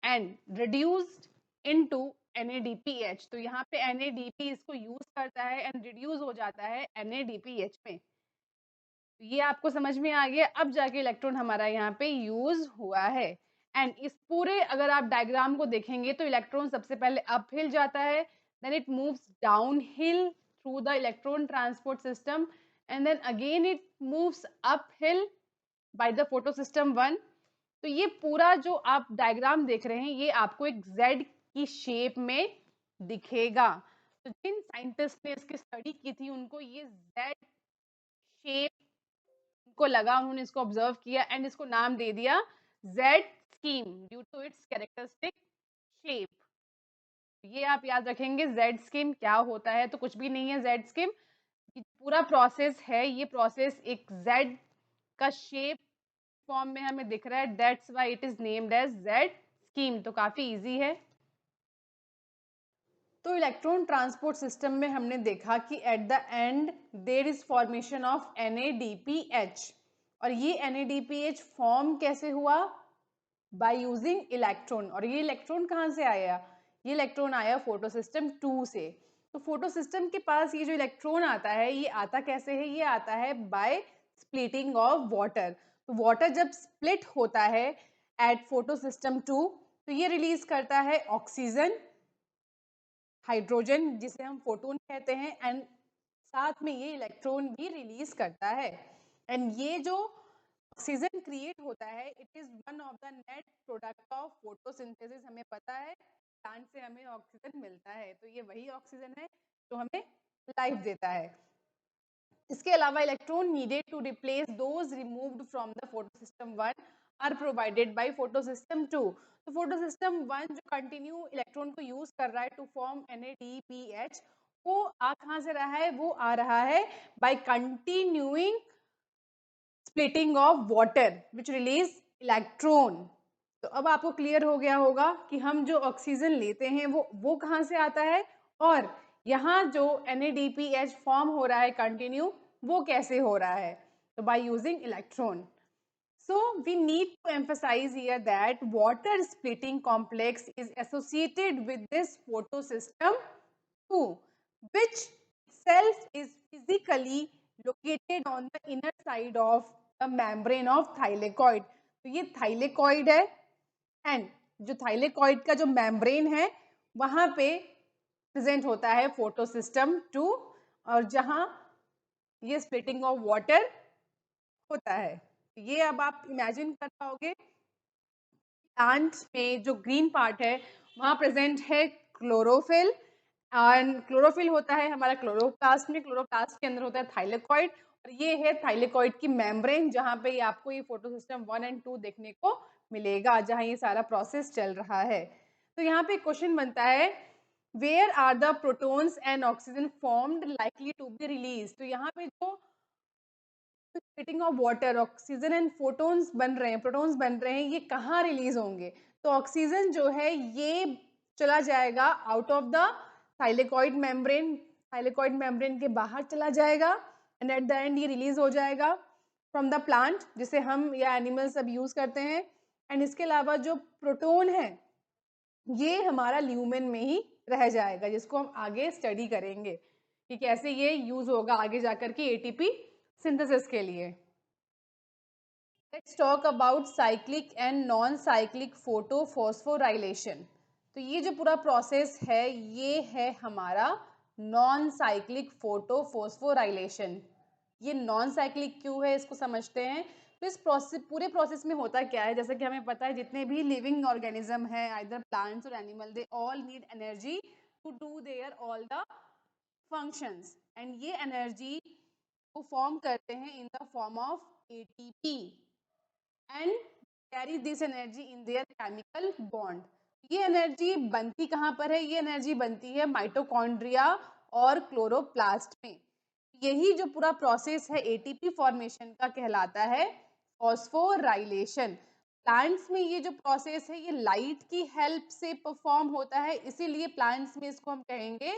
and reduced into NADPH। तो यहाँ पे NADP इसको यूज करता है एंड रिड्यूस हो जाता है NADPH में। तो ये आपको समझ में आ गया, अब जाके इलेक्ट्रॉन हमारा यहाँ पे यूज हुआ है। एंड इस पूरे अगर आप डायग्राम को देखेंगे तो इलेक्ट्रॉन सबसे पहले अप हिल जाता है, then it moves downhill through the electron transport system and then again it moves uphill by the photosystem 1। तो ये पूरा जो आप डायग्राम देख रहे हैं ये आपको एक जेड की शेप में दिखेगा। तो जिन साइंटिस्ट ने इसकी स्टडी की थी उनको ये जेड शेप को लगा, उन्होंने इसको ऑब्जर्व किया एंड इसको नाम दे दिया Z scheme due to its characteristic shape. ये आप याद रखेंगे जेड स्कीम क्या होता है, तो कुछ भी नहीं है जेड स्कीम, पूरा प्रोसेस है, ये प्रोसेस एक जेड का शेप फॉर्म में हमें दिख रहा है, that's why it is named as Z scheme. तो काफी इजी है। तो इलेक्ट्रॉन ट्रांसपोर्ट सिस्टम में हमने देखा कि at the end there is formation of NADPH और ये NADPH फॉर्म कैसे हुआ, बाय यूजिंग इलेक्ट्रॉन। और ये इलेक्ट्रॉन कहाँ से आया, ये इलेक्ट्रॉन आया फोटो सिस्टम 2 से। तो फोटो सिस्टम के पास ये जो इलेक्ट्रॉन आता है ये आता कैसे है, ये आता है बाय स्प्लिटिंग ऑफ वाटर। तो वाटर जब स्प्लिट होता है एट फोटो सिस्टम 2 तो ये रिलीज करता है ऑक्सीजन, हाइड्रोजन जिसे हम फोटोन कहते हैं एंड साथ में ये इलेक्ट्रॉन भी रिलीज करता है। एंड ये जो ऑक्सीजन क्रिएट होता है it is one of the net product of photosynthesis. हमें पता है प्लांट से हमें ऑक्सीजन मिलता है, तो ये वही ऑक्सीजन है जो हमें लाइफ देता है। इसके अलावा electron needed to replace those removed from the photosystem 1 are provided by photosystem 2। तो फोटोसिस्टम 1 जो कंटिन्यू इलेक्ट्रॉन को यूज कर रहा है टू फॉर्म NADPH, वो आ कहाँ से रहा है, वो आ रहा है by continuing splitting of water which release electron. तो अब आपको क्लियर हो गया होगा कि हम जो ऑक्सीजन लेते हैं वो कहाँ से आता है और यहाँ जो NADPH फॉर्म हो रहा है कंटिन्यू वो कैसे हो रहा है, तो by using electron. So we need to emphasize here that water splitting complex is associated with this photosystem 2, which itself is physically located on the inner side of the membrane of thylakoid। तो ये thylakoid है and जो thylakoid का जो membrane है वहाँ पे present होता है फोटोसिस्टम 2 और जहाँ ये स्प्लिटिंग ऑफ वाटर होता है। ये अब आप इमेजिन कर पाओगे प्लांट में जो ग्रीन पार्ट है वहाँ प्रेजेंट है क्लोरोफिल एंड क्लोरोफिल होता है हमारा क्लोरोप्लास्ट में, क्लोरोप्लास्ट के अंदर होता है थाइलेकॉइड और ये है थाइलेकॉइड की मेम्ब्रेन जहाँ पे आपको ये फोटोसिस्टम 1 एंड 2 देखने को मिलेगा जहाँ ये सारा प्रोसेस चल रहा है। तो यहाँ पे क्वेश्चन बनता है where are the protons and oxygen formed likely to be release. तो यहाँ पे जो splitting of water oxygen and photons बन रहे हैं, प्रोटॉन्स बन रहे हैं, ये कहाँ रिलीज होंगे, तो ऑक्सीजन जो है ये चला जाएगा out of the thylakoid membrane, thylakoid membrane के बाहर चला जाएगा एंड एट द एंड ये रिलीज हो जाएगा फ्रॉम द प्लांट जिसे हम या एनिमल्स सब यूज करते हैं। एंड इसके अलावा जो प्रोटोन है ये हमारा ल्यूमेन में ही रह जाएगा जिसको हम आगे स्टडी करेंगे कि कैसे ये यूज होगा आगे जाकर के ATP सिंथेसिस के लिए। Let's talk about cyclic and non cyclic photophosphorylation. तो ये जो पूरा प्रोसेस है ये है हमारा नॉन साइक्लिक फोटोफॉस्फोराइलेशन। ये नॉन साइक्लिक क्यों है इसको समझते हैं। तो इस पूरे प्रोसेस में होता क्या है, जैसा कि हमें पता है जितने भी लिविंग ऑर्गेनिज्म है आइदर प्लांट्स और animal, they all need energy to do their all the functions, and ये एनर्जी को फॉर्म करते हैं in the form of ATP and carry this energy in their chemical bond. ये एनर्जी बनती कहाँ पर है, ये एनर्जी बनती है माइटोकॉन्ड्रिया और क्लोरोप्लास्ट में। यही जो पूरा प्रोसेस है एटीपी फॉर्मेशन का कहलाता है फॉस्फोराइलेशन। प्लांट्स में ये जो प्रोसेस है ये लाइट की हेल्प से परफॉर्म होता है, इसीलिए प्लांट्स में इसको हम कहेंगे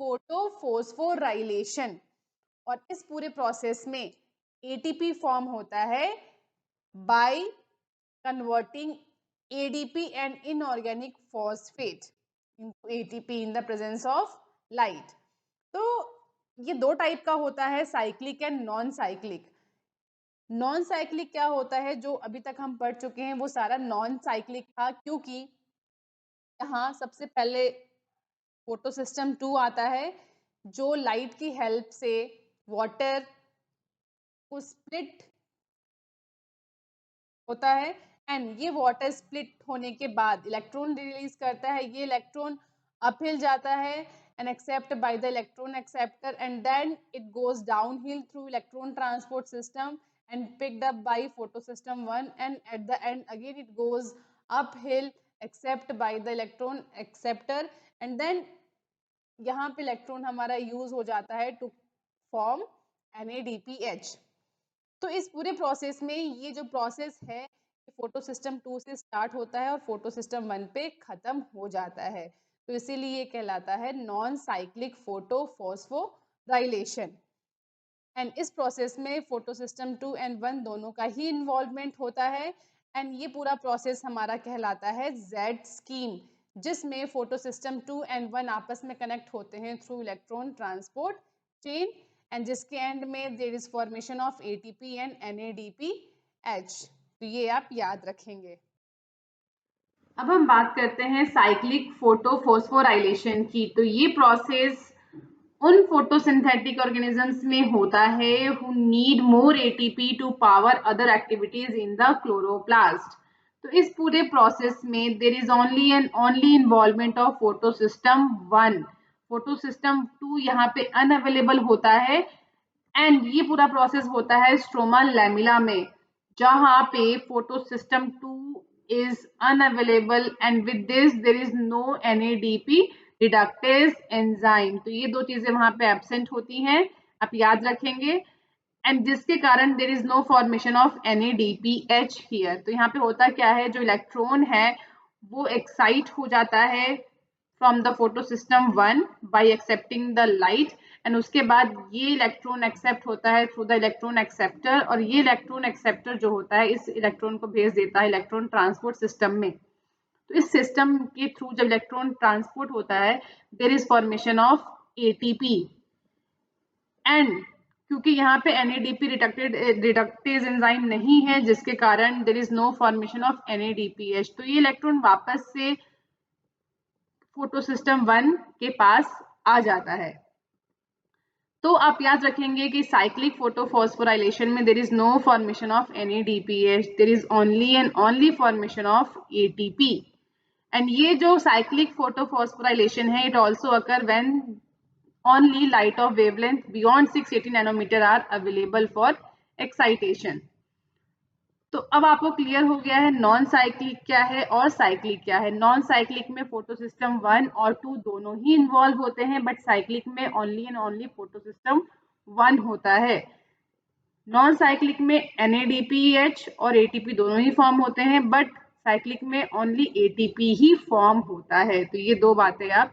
फोटोफॉस्फोराइलेशन। और इस पूरे प्रोसेस में एटीपी फॉर्म होता है by converting ADP and inorganic phosphate into ATP in the presence of light। तो ये दो टाइप का होता है, cyclic and non cyclic. Non cyclic क्या होता है, जो अभी तक हम पढ़ चुके हैं वो सारा नॉन साइक्लिक था, क्योंकि यहाँ सबसे पहले फोटोसिस्टम 2 आता है जो लाइट की हेल्प से वाटर को स्प्लिट होता है, एंड ये वाटर स्प्लिट होने के बाद इलेक्ट्रॉन रिलीज करता है। ये इलेक्ट्रॉन अपहिल जाता है and accept by the electron acceptor, and then it goes downhill through electron transport system and picked up by photosystem 1, and at the end again it goes uphill accept by the electron acceptor, and then यहाँ पे electron हमारा use हो जाता है to form NADPH। तो इस पूरे process में ये जो प्रोसेस है फोटो सिस्टम 2 से स्टार्ट होता है और फोटो सिस्टम 1 पे खत्म हो जाता है, तो इसीलिए ये कहलाता है non cyclic photo phosphorylation. And इस प्रोसेस में फोटो सिस्टम 2 एंड 1 दोनों का ही इन्वॉल्वमेंट होता है, एंड ये पूरा प्रोसेस हमारा कहलाता है जेड स्कीम, जिसमें फोटो सिस्टम 2 एंड 1 आपस में कनेक्ट होते हैं through electron transport chain, and जिसके एंड में there is formation of ATP and NADPH। तो ये आप याद रखेंगे। अब हम बात करते हैं साइक्लिक फोटोफॉस्फोराइलेशन की। तो ये प्रोसेस उन फोटोसिंथेटिक ऑर्गेनिजम्स में होता है who need more ATP to power other activities in the chloroplast. तो इस पूरे प्रोसेस में there is only and only involvement of photosystem 1। Photosystem 2 यहाँ पे अनअवेलेबल होता है, एंड ये पूरा प्रोसेस होता है स्ट्रोमा लैमिला में, जहाँ पे photosystem 2 is unavailable, and with this there is no NADP reductase enzyme। तो ये दो चीजें वहां पे एब्सेंट होती हैं, आप याद रखेंगे, एंड जिसके कारण there is no formation of NADPH here. तो यहाँ पे होता क्या है, जो इलेक्ट्रॉन है वो एक्साइट हो जाता है from the photosystem 1 by accepting the light, and उसके बाद ये इलेक्ट्रॉन एक्सेप्ट होता है थ्रू द इलेक्ट्रॉन एक्सेप्टर, और ये इलेक्ट्रॉन एक्सेप्टर जो होता है इस इलेक्ट्रॉन को भेज देता है इलेक्ट्रॉन ट्रांसपोर्ट सिस्टम में। तो इस सिस्टम के थ्रू जब इलेक्ट्रॉन ट्रांसपोर्ट होता है there is formation of ATP, and क्योंकि यहाँ पे NADP रिडक्टेज एंजाइम नहीं है जिसके कारण there is no formation of NADPH, तो ये इलेक्ट्रॉन वापस से फोटोसिस्टम 1 के पास आ जाता है। तो आप याद रखेंगे कि साइक्लिक फोटोफॉस्फोराइलेशन में there is no formation of NADPH, there is only and only formation of ATP। And ये जो साइक्लिक फोटोफॉस्फोराइलेशन है it also occur when only light of wavelength beyond 680 nanometer are available for excitation। तो अब आपको clear हो गया है non cyclic क्या है और साइक्लिक क्या है। नॉन साइक्लिक में फोटो सिस्टम 1 और 2 दोनों ही इन्वॉल्व होते हैं, बट साइक्लिक में only and only photo system 1 होता है। नॉन साइक्लिक में NADPH और ATP दोनों ही फॉर्म होते हैं, बट साइक्लिक में ओनली ATP ही फॉर्म होता है। तो ये दो बातें आप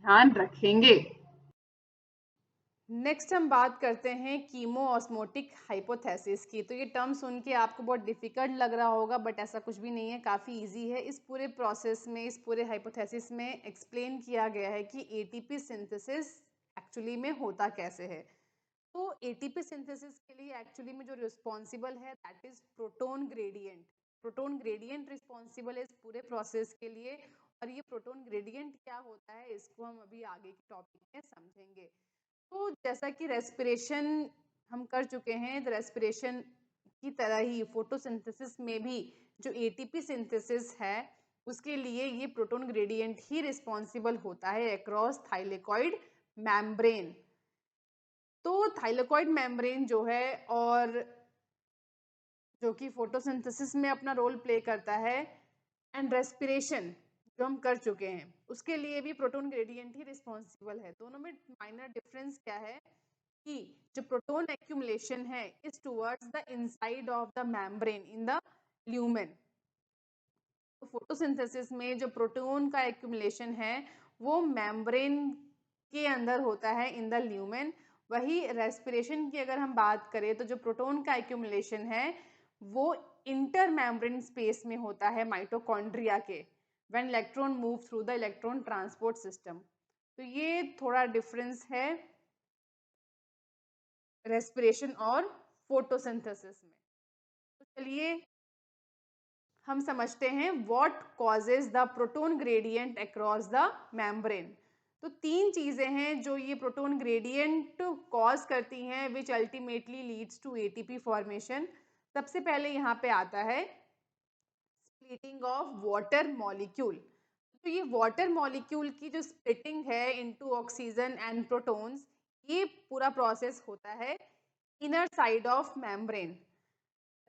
ध्यान रखेंगे। नेक्स्ट हम बात करते हैं कीमो ऑस्मोटिक हाइपोथेसिस की। तो ये टर्म सुन के आपको बहुत डिफिकल्ट लग रहा होगा, बट ऐसा कुछ भी नहीं है, काफ़ी इजी है। इस पूरे प्रोसेस में, इस पूरे हाइपोथेसिस में एक्सप्लेन किया गया है कि ATP सिंथेसिस एक्चुअली में होता कैसे है। तो एटीपी सिंथेसिस के लिए एक्चुअली में जो रिस्पॉन्सिबल है that is proton gradient. Proton gradient responsible है इस पूरे प्रोसेस के लिए, और ये प्रोटोन ग्रेडियंट क्या होता है इसको हम अभी आगे के टॉपिक में समझेंगे। तो जैसा कि रेस्पिरेशन हम कर चुके हैं, तो रेस्पिरेशन की तरह ही फोटोसिंथेसिस में भी जो एटीपी सिंथेसिस है उसके लिए ये प्रोटोन ग्रेडियंट ही रिस्पॉन्सिबल होता है अक्रॉस थाइलेकॉइड मेम्ब्रेन। तो थाइलेकॉइड मेम्ब्रेन जो है और जो कि फोटोसिंथेसिस में अपना रोल प्ले करता है, एंड रेस्पिरेशन जो हम कर चुके हैं उसके लिए भी प्रोटोन ग्रेडियंट ही रिस्पॉन्सिबल है। दोनों में माइनर डिफरेंस क्या है कि जो प्रोटोन एक्यूमुलेशन है is towards the inside of the membrane in the lumen. तो फोटोसिंथेसिस में जो प्रोटोन का एक्यूमुलेशन है वो मेम्ब्रेन के अंदर होता है इन द ल्यूमेन। वही रेस्पिरेशन की अगर हम बात करें तो जो प्रोटोन का एक्यूमुलेशन है वो इंटर मेम्ब्रेन स्पेस में होता है माइटोकॉन्ड्रिया के, when electron move through the electron transport system. तो ये थोड़ा डिफरेंस है रेस्पिरेशन और फोटोसिंथेसिस में। तो चलिए हम समझते हैं what causes the proton gradient across the membrane. तो तीन चीजें हैं जो ये प्रोटोन ग्रेडियंट कॉज करती हैं which ultimately leads to ATP formation. सबसे पहले यहाँ पे आता है स्प्लिटिंग ऑफ वाटर मॉलिक्यूल। तो ये वाटर मॉलिक्यूल की जो स्प्लिटिंग है इनटू ऑक्सीजन एंड प्रोटॉन्स, ये पूरा प्रोसेस होता है inner side of membrane.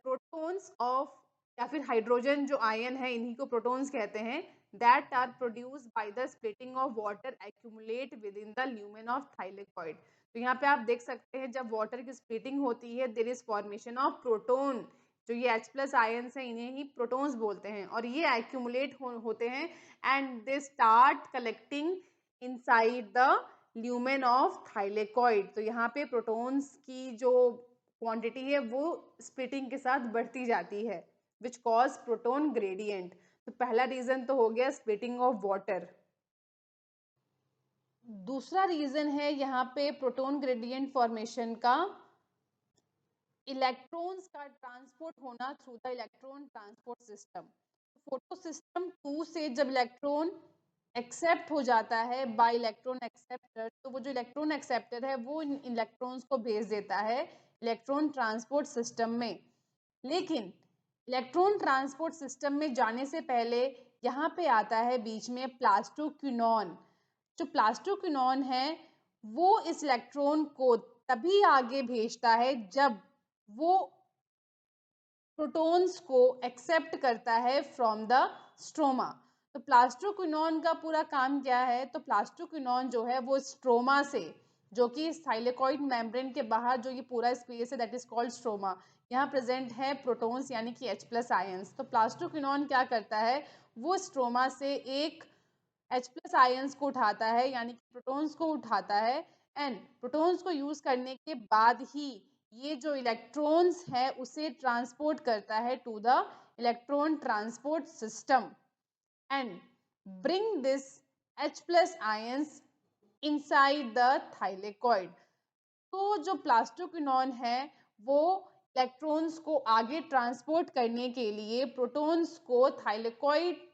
Protons of या फिर हाइड्रोजन जो आयन है इन्हीं को प्रोटॉन्स कहते हैं, that are produced by the splitting of water accumulate within the lumen of thylakoid. तो यहाँ पे आप देख सकते हैं जब वाटर की स्प्लिटिंग होती है there is formation of proton. जो ये H प्लस आयन्स हैं इन्हें ही प्रोटॉन्स बोलते हैं, और ये एक्यूमुलेट होते हैं and they start collecting inside the lumen of thylakoid. तो यहाँ पे प्रोटॉन्स की जो क्वांटिटी है वो स्प्लिटिंग के साथ बढ़ती जाती है विच कॉज प्रोटोन ग्रेडियंट। तो पहला रीजन तो हो गया स्प्लिटिंग ऑफ वाटर। दूसरा रीजन है यहाँ पे प्रोटोन ग्रेडियंट फॉर्मेशन का इलेक्ट्रॉन्स का ट्रांसपोर्ट होना through the electron transport system. Photo system 2 से जब इलेक्ट्रॉन एक्सेप्ट हो जाता है बाय इलेक्ट्रॉन एक्सेप्टर, तो वो जो इलेक्ट्रॉन एक्सेप्टर है वो इन इलेक्ट्रॉन्स को भेज देता है इलेक्ट्रॉन ट्रांसपोर्ट सिस्टम में। लेकिन इलेक्ट्रॉन ट्रांसपोर्ट सिस्टम में जाने से पहले यहाँ पे आता है बीच में प्लास्टोक्विनोन। जो प्लास्टोक्विनोन है वो इस इलेक्ट्रॉन को तभी आगे भेजता है जब वो प्रोटॉन्स को एक्सेप्ट करता है फ्रॉम द स्ट्रोमा। तो प्लास्टोक्विनोन का पूरा काम क्या है, तो प्लास्टोक्विनोन जो है वो स्ट्रोमा से, जो कि थाइलेकॉइड मेम्ब्रेन के बाहर जो ये पूरा स्पेस है दैट इज कॉल्ड स्ट्रोमा, यहाँ प्रेजेंट है प्रोटॉन्स यानी कि H प्लस आयंस। तो प्लास्टोक्विनोन क्या करता है, वो स्ट्रोमा से एक H प्लस आयंस को उठाता है यानी कि प्रोटॉन्स को उठाता है, एंड प्रोटॉन्स को यूज करने के बाद ही ये जो इलेक्ट्रॉन्स है उसे ट्रांसपोर्ट करता है to the electron transport system and bring this H plus ions inside the thylakoid. तो जो प्लास्टोक्विनोन है वो इलेक्ट्रॉन्स को आगे ट्रांसपोर्ट करने के लिए प्रोटॉन्स को थाइलेकॉइड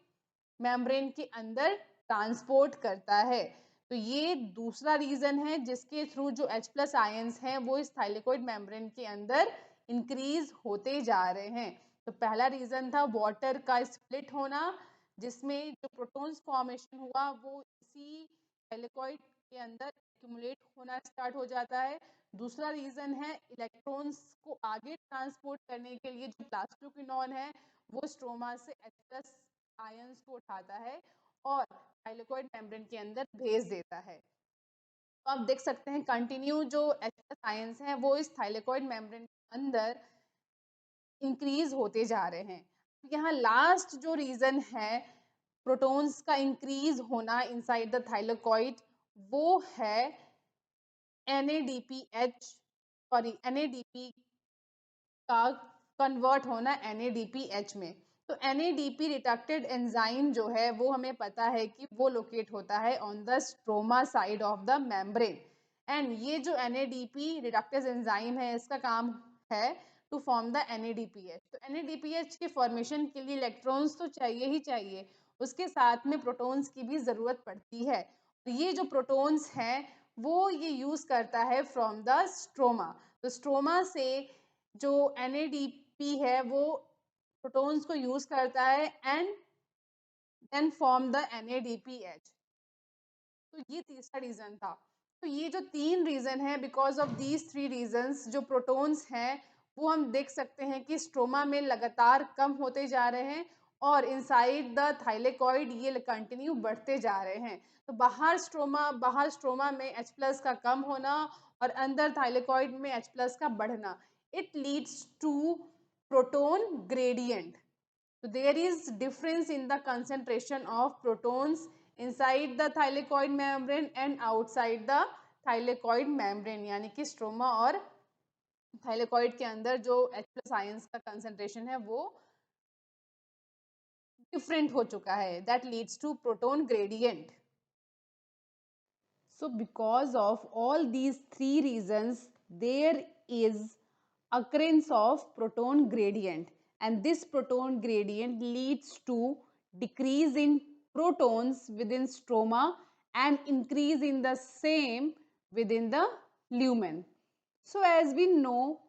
मेम्ब्रेन के अंदर ट्रांसपोर्ट करता है। तो ये दूसरा रीजन है जिसके थ्रू जो H प्लस आयंस हैं वो इस थाइलेकॉइड मेम्ब्रेन के अंदर इंक्रीज होते जा रहे हैं। तो पहला रीजन था वाटर का स्प्लिट होना, जिसमें जो प्रोटॉन्स फॉर्मेशन हुआ वो इसी थाइलेकॉइड के अंदर एक्यूमुलेट होना स्टार्ट हो जाता है। दूसरा रीजन है इलेक्ट्रॉन्स को आगे ट्रांसपोर्ट करने के लिए जो प्लास्टोक्विनोन है वो स्ट्रोमा से H प्लस आयंस को उठाता है और थाइलेकॉइड मेम्ब्रेन के अंदर भेज देता है। तो आप देख सकते हैं कंटिन्यू जो H प्लस आयंस हैं वो इस थाइलेकॉइड मेम्ब्रेन के अंदर इंक्रीज होते जा रहे हैं। यहाँ लास्ट जो रीजन है प्रोटॉन्स का इंक्रीज होना इनसाइड द थाइलेकॉइड वो है NADPH का कन्वर्ट होना NADPH में। तो NADP रिडक्टेड एंजाइम जो है वो हमें पता है कि वो लोकेट होता है on the stroma side of the membrane, and ये जो NADP रिडक्टेज एंजाइम है, इसका काम है टू फॉर्म द NADPH। तो NADPH के फॉर्मेशन के लिए इलेक्ट्रॉन्स तो चाहिए ही चाहिए, उसके साथ में प्रोटॉन्स की भी ज़रूरत पड़ती है। तो ये जो प्रोटॉन्स हैं वो ये यूज़ करता है फ्रॉम द स्ट्रोमा। तो स्ट्रोमा से जो NADP है वो प्रोटॉन्स को यूज़ करता है and then form the NADPH। तो ये तीसरा रीज़न था। तो ये जो 3 रीज़न है, बिकॉज़ ऑफ दीज़ 3 रीज़न्स जो प्रोटॉन्स हैं वो हम देख सकते हैं कि स्ट्रोमा में लगातार कम होते जा रहे हैं और इनसाइड द थाइलेकॉइड ये कंटिन्यू बढ़ते जा रहे हैं। तो बाहर स्ट्रोमा में H+ का कम होना और अंदर थाइलेकॉइड में H+ का बढ़ना, it leads to proton gradient. So there is difference in the concentration of protons inside the thylakoid membrane and outside the thylakoid membrane, यानी कि स्ट्रोमा और थाइलेकॉइड के अंदर जो H+ आयंस का कंसंट्रेशन है वो डिफरेंट हो चुका है, that leads to proton gradient. So because of all these 3 reasons, there is occurrence of proton gradient, and this proton gradient leads to decrease in protons within stroma and increase in the same within the lumen. So as we know,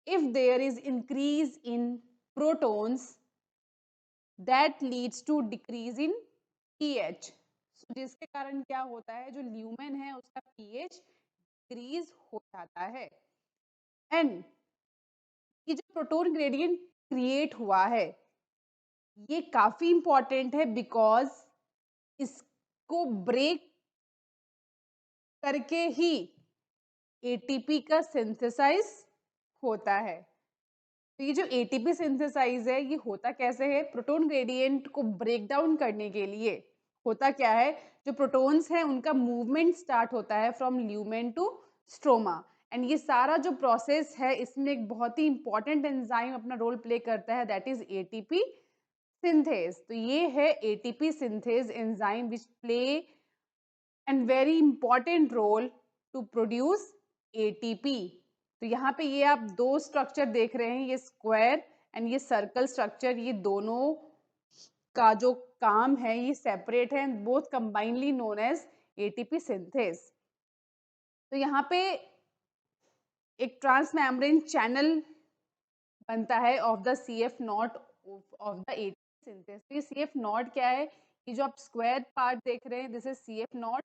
if there is increase in protons, that leads to decrease in pH. So जिसके कारण क्या होता है, जो lumen है उसका pH decrease हो जाता है। एंड ये जो प्रोटोन ग्रेडियंट क्रिएट हुआ है ये काफी इंपॉर्टेंट है, बिकॉज इसको ब्रेक करके ही एटीपी का सिंथेसाइज होता है। तो ये जो एटीपी सिंथेसाइज है ये होता कैसे है, प्रोटोन ग्रेडियंट को ब्रेक डाउन करने के लिए होता क्या है, जो प्रोटॉन्स हैं उनका मूवमेंट स्टार्ट होता है from lumen to stroma. And ये सारा जो प्रोसेस है इसमें एक बहुत ही इंपॉर्टेंट एंजाइम अपना रोल प्ले करता है, दैट इज एटीपी सिंथेज। तो ये है ATP synthase enzyme which play and very important role to produce ATP. तो यहाँ पे ये आप दो स्ट्रक्चर देख रहे हैं, ये स्क्वायर एंड ये सर्कल स्ट्रक्चर, ये दोनों का जो काम है ये सेपरेट है, both combinedly known as ATP synthase. तो यहाँ पे एक ट्रांस मेम्ब्रेन चैनल बनता है of the CF nought of the ATP synthase. तो ये CF नॉट क्या है, ये जो आप स्क्वायर पार्ट देख रहे हैं दिस इज CF नॉट,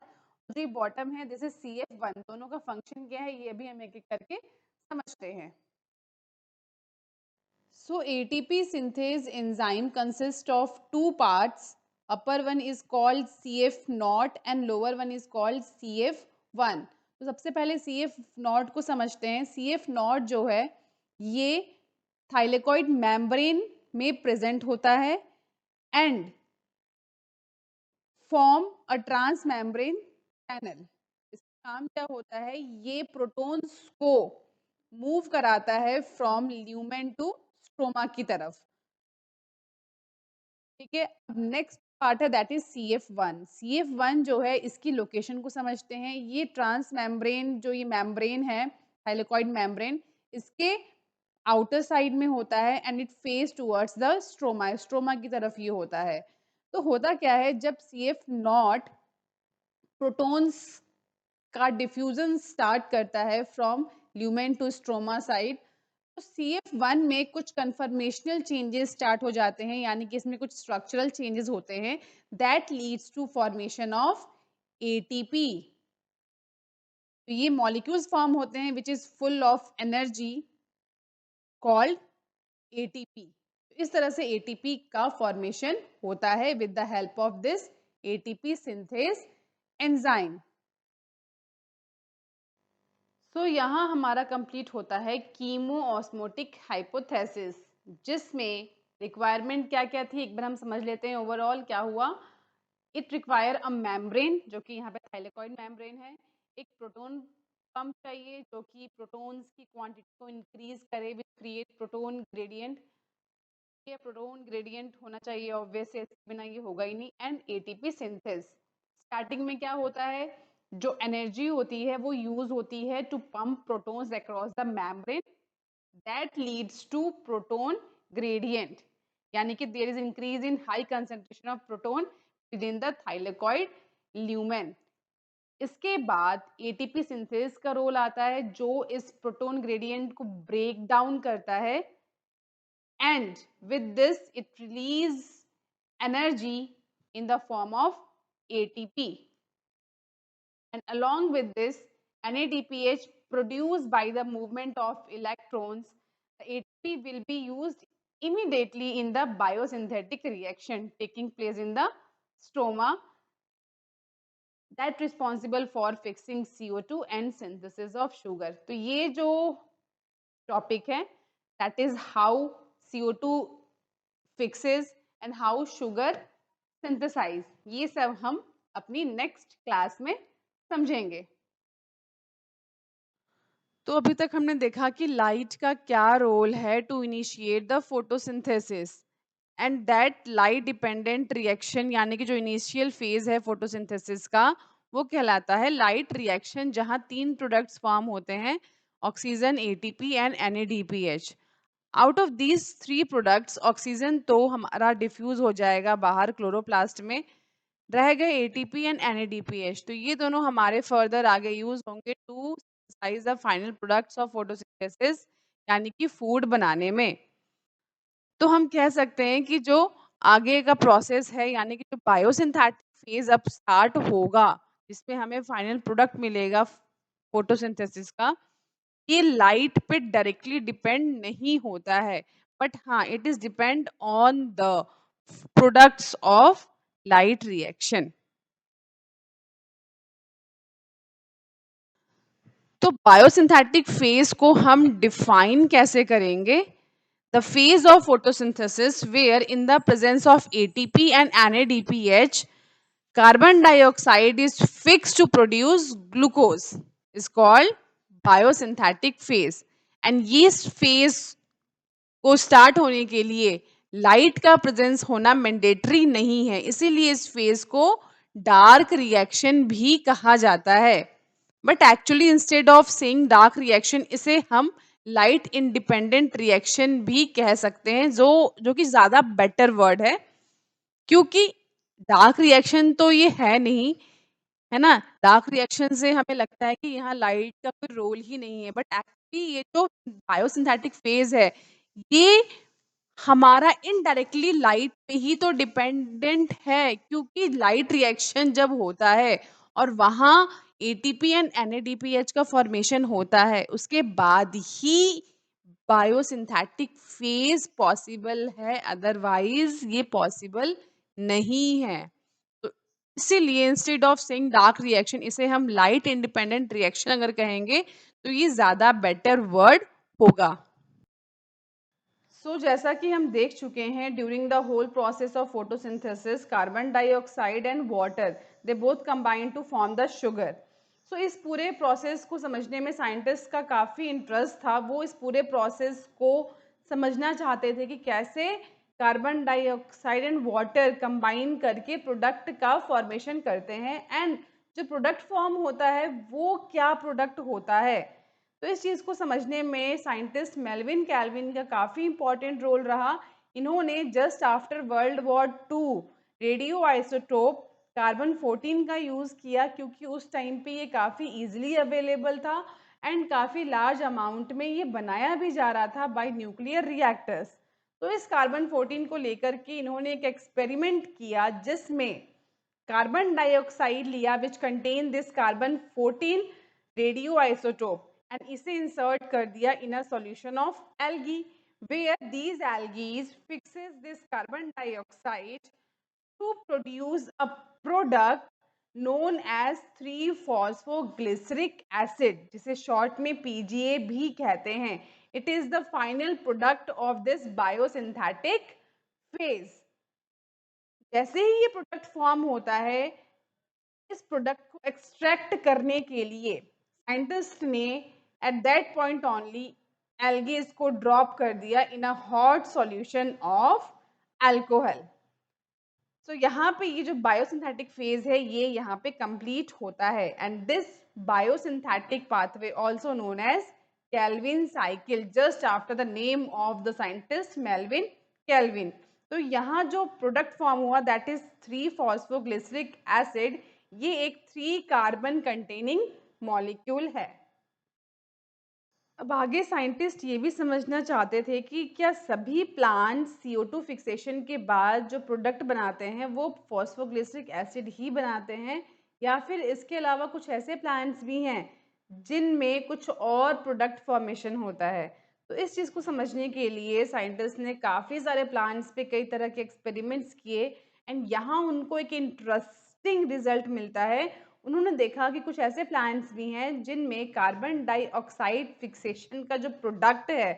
जो ये बॉटम है दिस इज CF1। दोनों का फंक्शन क्या है ये भी हम एक एक करके समझते हैं। So ATP synthase enzyme consists of two parts. Upper one is called CF naught and lower one is called CF1. तो सबसे पहले CF naught को समझते हैं। CF naught जो है ये थाइलेकॉइड मेम्ब्रेन में प्रेजेंट होता है and form a transmembrane channel. इसका काम क्या होता है, ये प्रोटॉन्स को मूव कराता है फ्रॉम ल्यूमेन टू स्ट्रोमा की तरफ। ठीक है, अब नेक्स्ट पार्ट है दैट इज CF1। CF1 जो है इसकी लोकेशन को समझते हैं। ये ट्रांस मेम्ब्रेन जो ये मेम्ब्रेन है थाइलेकॉइड मेम्ब्रेन, इसके आउटर साइड में होता है and it face towards the stroma, stroma की तरफ ये होता है। तो होता क्या है, जब CF नॉट प्रोटॉन्स का डिफ्यूजन स्टार्ट करता है from lumen to stroma side, तो CF1 में कुछ कन्फर्मेशनल चेंजेस स्टार्ट हो जाते हैं, यानी कि इसमें कुछ स्ट्रक्चरल चेंजेस होते हैं that leads to formation of ATP. तो ये मॉलिक्यूल्स फॉर्म होते हैं which is full of energy called ATP. तो इस तरह से एटीपी का फॉर्मेशन होता है with the help of this ATP synthase enzyme. So यहाँ हमारा कंप्लीट होता है कीमो ऑस्मोटिक हाइपोथेसिस, जिसमें रिक्वायरमेंट क्या क्या थी एक बार हम समझ लेते हैं। ओवरऑल क्या हुआ, इट रिक्वायर अ मेम्ब्रेन जो कि यहाँ पे थाइलेकॉइड मेम्ब्रेन है, एक प्रोटोन पंप चाहिए जो कि प्रोटॉन्स की क्वांटिटी को इंक्रीज करे विद क्रिएट प्रोटोन ग्रेडियंट। ये प्रोटोन ग्रेडियंट होना चाहिए ऑब्वियसली, इसके बिना ये होगा ही नहीं। एंड एटीपी सिंथेस, स्टार्टिंग में क्या होता है, जो एनर्जी होती है वो यूज होती है to pump protons across the membrane, that leads to proton gradient, यानी कि there is increase in high concentration of proton within the thylakoid lumen. इसके बाद एटीपी सिंथेसिस का रोल आता है, जो इस प्रोटॉन ग्रेडियंट को ब्रेक डाउन करता है, and with this it release energy in the form of ATP, and along with this NADPH produced by the movement of electrons, the ATP will be used immediately in the biosynthetic reaction taking place in the stroma, that responsible for fixing CO2 and synthesis of sugar. तो ये जो topic है, that is how CO2 fixes and how sugar synthesize, ये सब हम अपनी next class में समझेंगे। तो अभी तक हमने देखा कि लाइट का क्या रोल है to initiate the photosynthesis, and that light dependent reaction, यानी कि जो इनिशियल फेज है फोटोसिंथेसिस का, वो कहलाता है लाइट रिएक्शन, जहां तीन प्रोडक्ट्स फॉर्म होते हैं, oxygen, ATP and NADPH. Out of these three products, oxygen तो हमारा डिफ्यूज हो जाएगा बाहर क्लोरोप्लास्ट में, रह गए एटीपी एंड एनएडीपीएच, तो ये दोनों हमारे फर्दर आगे यूज होंगे to synthesise the final products of photosynthesis, यानी कि फूड बनाने में। तो हम कह सकते हैं कि जो आगे का प्रोसेस है, यानी कि जो बायोसिंथेटिक फेज अब स्टार्ट होगा, जिसमें हमें फाइनल प्रोडक्ट मिलेगा फोटोसिंथेसिस का, ये लाइट पे डायरेक्टली डिपेंड नहीं होता है, बट हाँ it is depend on the products of light reaction. तो बायोसिंथेटिक फेज को हम डिफाइन कैसे करेंगे? The phase of photosynthesis where in the presence of ATP and NADPH carbon dioxide is fixed to produce glucose is called biosynthetic phase, and ये phase को start होने के लिए लाइट का प्रेजेंस होना मैंडेटरी नहीं है, इसीलिए इस फेज को डार्क रिएक्शन भी कहा जाता है। But actually instead of saying dark reaction, इसे हम लाइट इंडिपेंडेंट रिएक्शन भी कह सकते हैं, जो कि ज्यादा बेटर वर्ड है, क्योंकि डार्क रिएक्शन तो ये है नहीं, है ना। डार्क रिएक्शन से हमें लगता है कि यहाँ लाइट का कोई रोल ही नहीं है, बट एक्चुअली ये जो बायोसिंथेटिक फेज है, ये हमारा इनडायरेक्टली लाइट पे ही तो डिपेंडेंट है, क्योंकि लाइट रिएक्शन जब होता है और वहां एटीपी एंड एनएडीपीएच का फॉर्मेशन होता है, उसके बाद ही बायोसिंथेटिक फेज पॉसिबल है, अदरवाइज ये पॉसिबल नहीं है। तो इसीलिए instead of saying dark reaction, इसे हम लाइट इंडिपेंडेंट रिएक्शन अगर कहेंगे तो ये ज्यादा बेटर वर्ड होगा। जैसा कि हम देख चुके हैं, during the whole process of photosynthesis, carbon dioxide and water, they both combine to form the sugar. इस पूरे प्रोसेस को समझने में साइंटिस्ट का काफ़ी इंटरेस्ट था, वो इस पूरे प्रोसेस को समझना चाहते थे कि कैसे carbon dioxide and water combine करके प्रोडक्ट का फॉर्मेशन करते हैं, एंड जो प्रोडक्ट फॉर्म होता है वो क्या प्रोडक्ट होता है। तो इस चीज़ को समझने में साइंटिस्ट मेल्विन कैल्विन का काफ़ी इंपॉर्टेंट रोल रहा। इन्होंने just after world war two radioisotope carbon 14 का यूज़ किया, क्योंकि उस टाइम पे ये काफ़ी इजीली अवेलेबल था एंड काफ़ी लार्ज अमाउंट में ये बनाया भी जा रहा था बाय न्यूक्लियर रिएक्टर्स। तो इस कार्बन 14 को लेकर के इन्होंने एक एक्सपेरिमेंट किया, जिसमें कार्बन डाइऑक्साइड लिया which contain this carbon 14 radio isotope, and इसे इंसर्ट कर दिया in a solution of algae, where these algaes fixes this carbon dioxide to produce a product known as 3-phosphoglyceric acid, जिसे short में PGA भी कहते हैं। It is the final product of this biosynthetic phase. जैसे ही ये product form होता है, इस प्रोडक्ट को एक्सट्रैक्ट करने के लिए साइंटिस्ट ने at that point only algaes को ड्रॉप कर दिया in a hot solution of alcohol. So यहाँ पे ये जो बायोसिंथेटिक फेज है ये यहाँ पे कंप्लीट होता है and this biosynthetic pathway also known as Calvin cycle just after the name of the scientist Melvin Calvin. तो यहाँ जो प्रोडक्ट फॉर्म हुआ दैट इज 3 फॉस्फोग्लिसरिक एसिड, ये एक 3 कार्बन कंटेनिंग मॉलिक्यूल है। अब आगे साइंटिस्ट ये भी समझना चाहते थे कि क्या सभी प्लांट्स CO2 फिक्सेशन के बाद जो प्रोडक्ट बनाते हैं वो फॉस्फोग्लिसरिक एसिड ही बनाते हैं, या फिर इसके अलावा कुछ ऐसे प्लांट्स भी हैं जिनमें कुछ और प्रोडक्ट फॉर्मेशन होता है। तो इस चीज़ को समझने के लिए साइंटिस्ट ने काफ़ी सारे प्लांट्स पे कई तरह के एक्सपेरिमेंट्स किए एंड यहाँ उनको एक इंटरेस्टिंग रिजल्ट मिलता है। उन्होंने देखा कि कुछ ऐसे प्लांट्स भी हैं जिनमें कार्बन डाइऑक्साइड फिक्सेशन का जो प्रोडक्ट है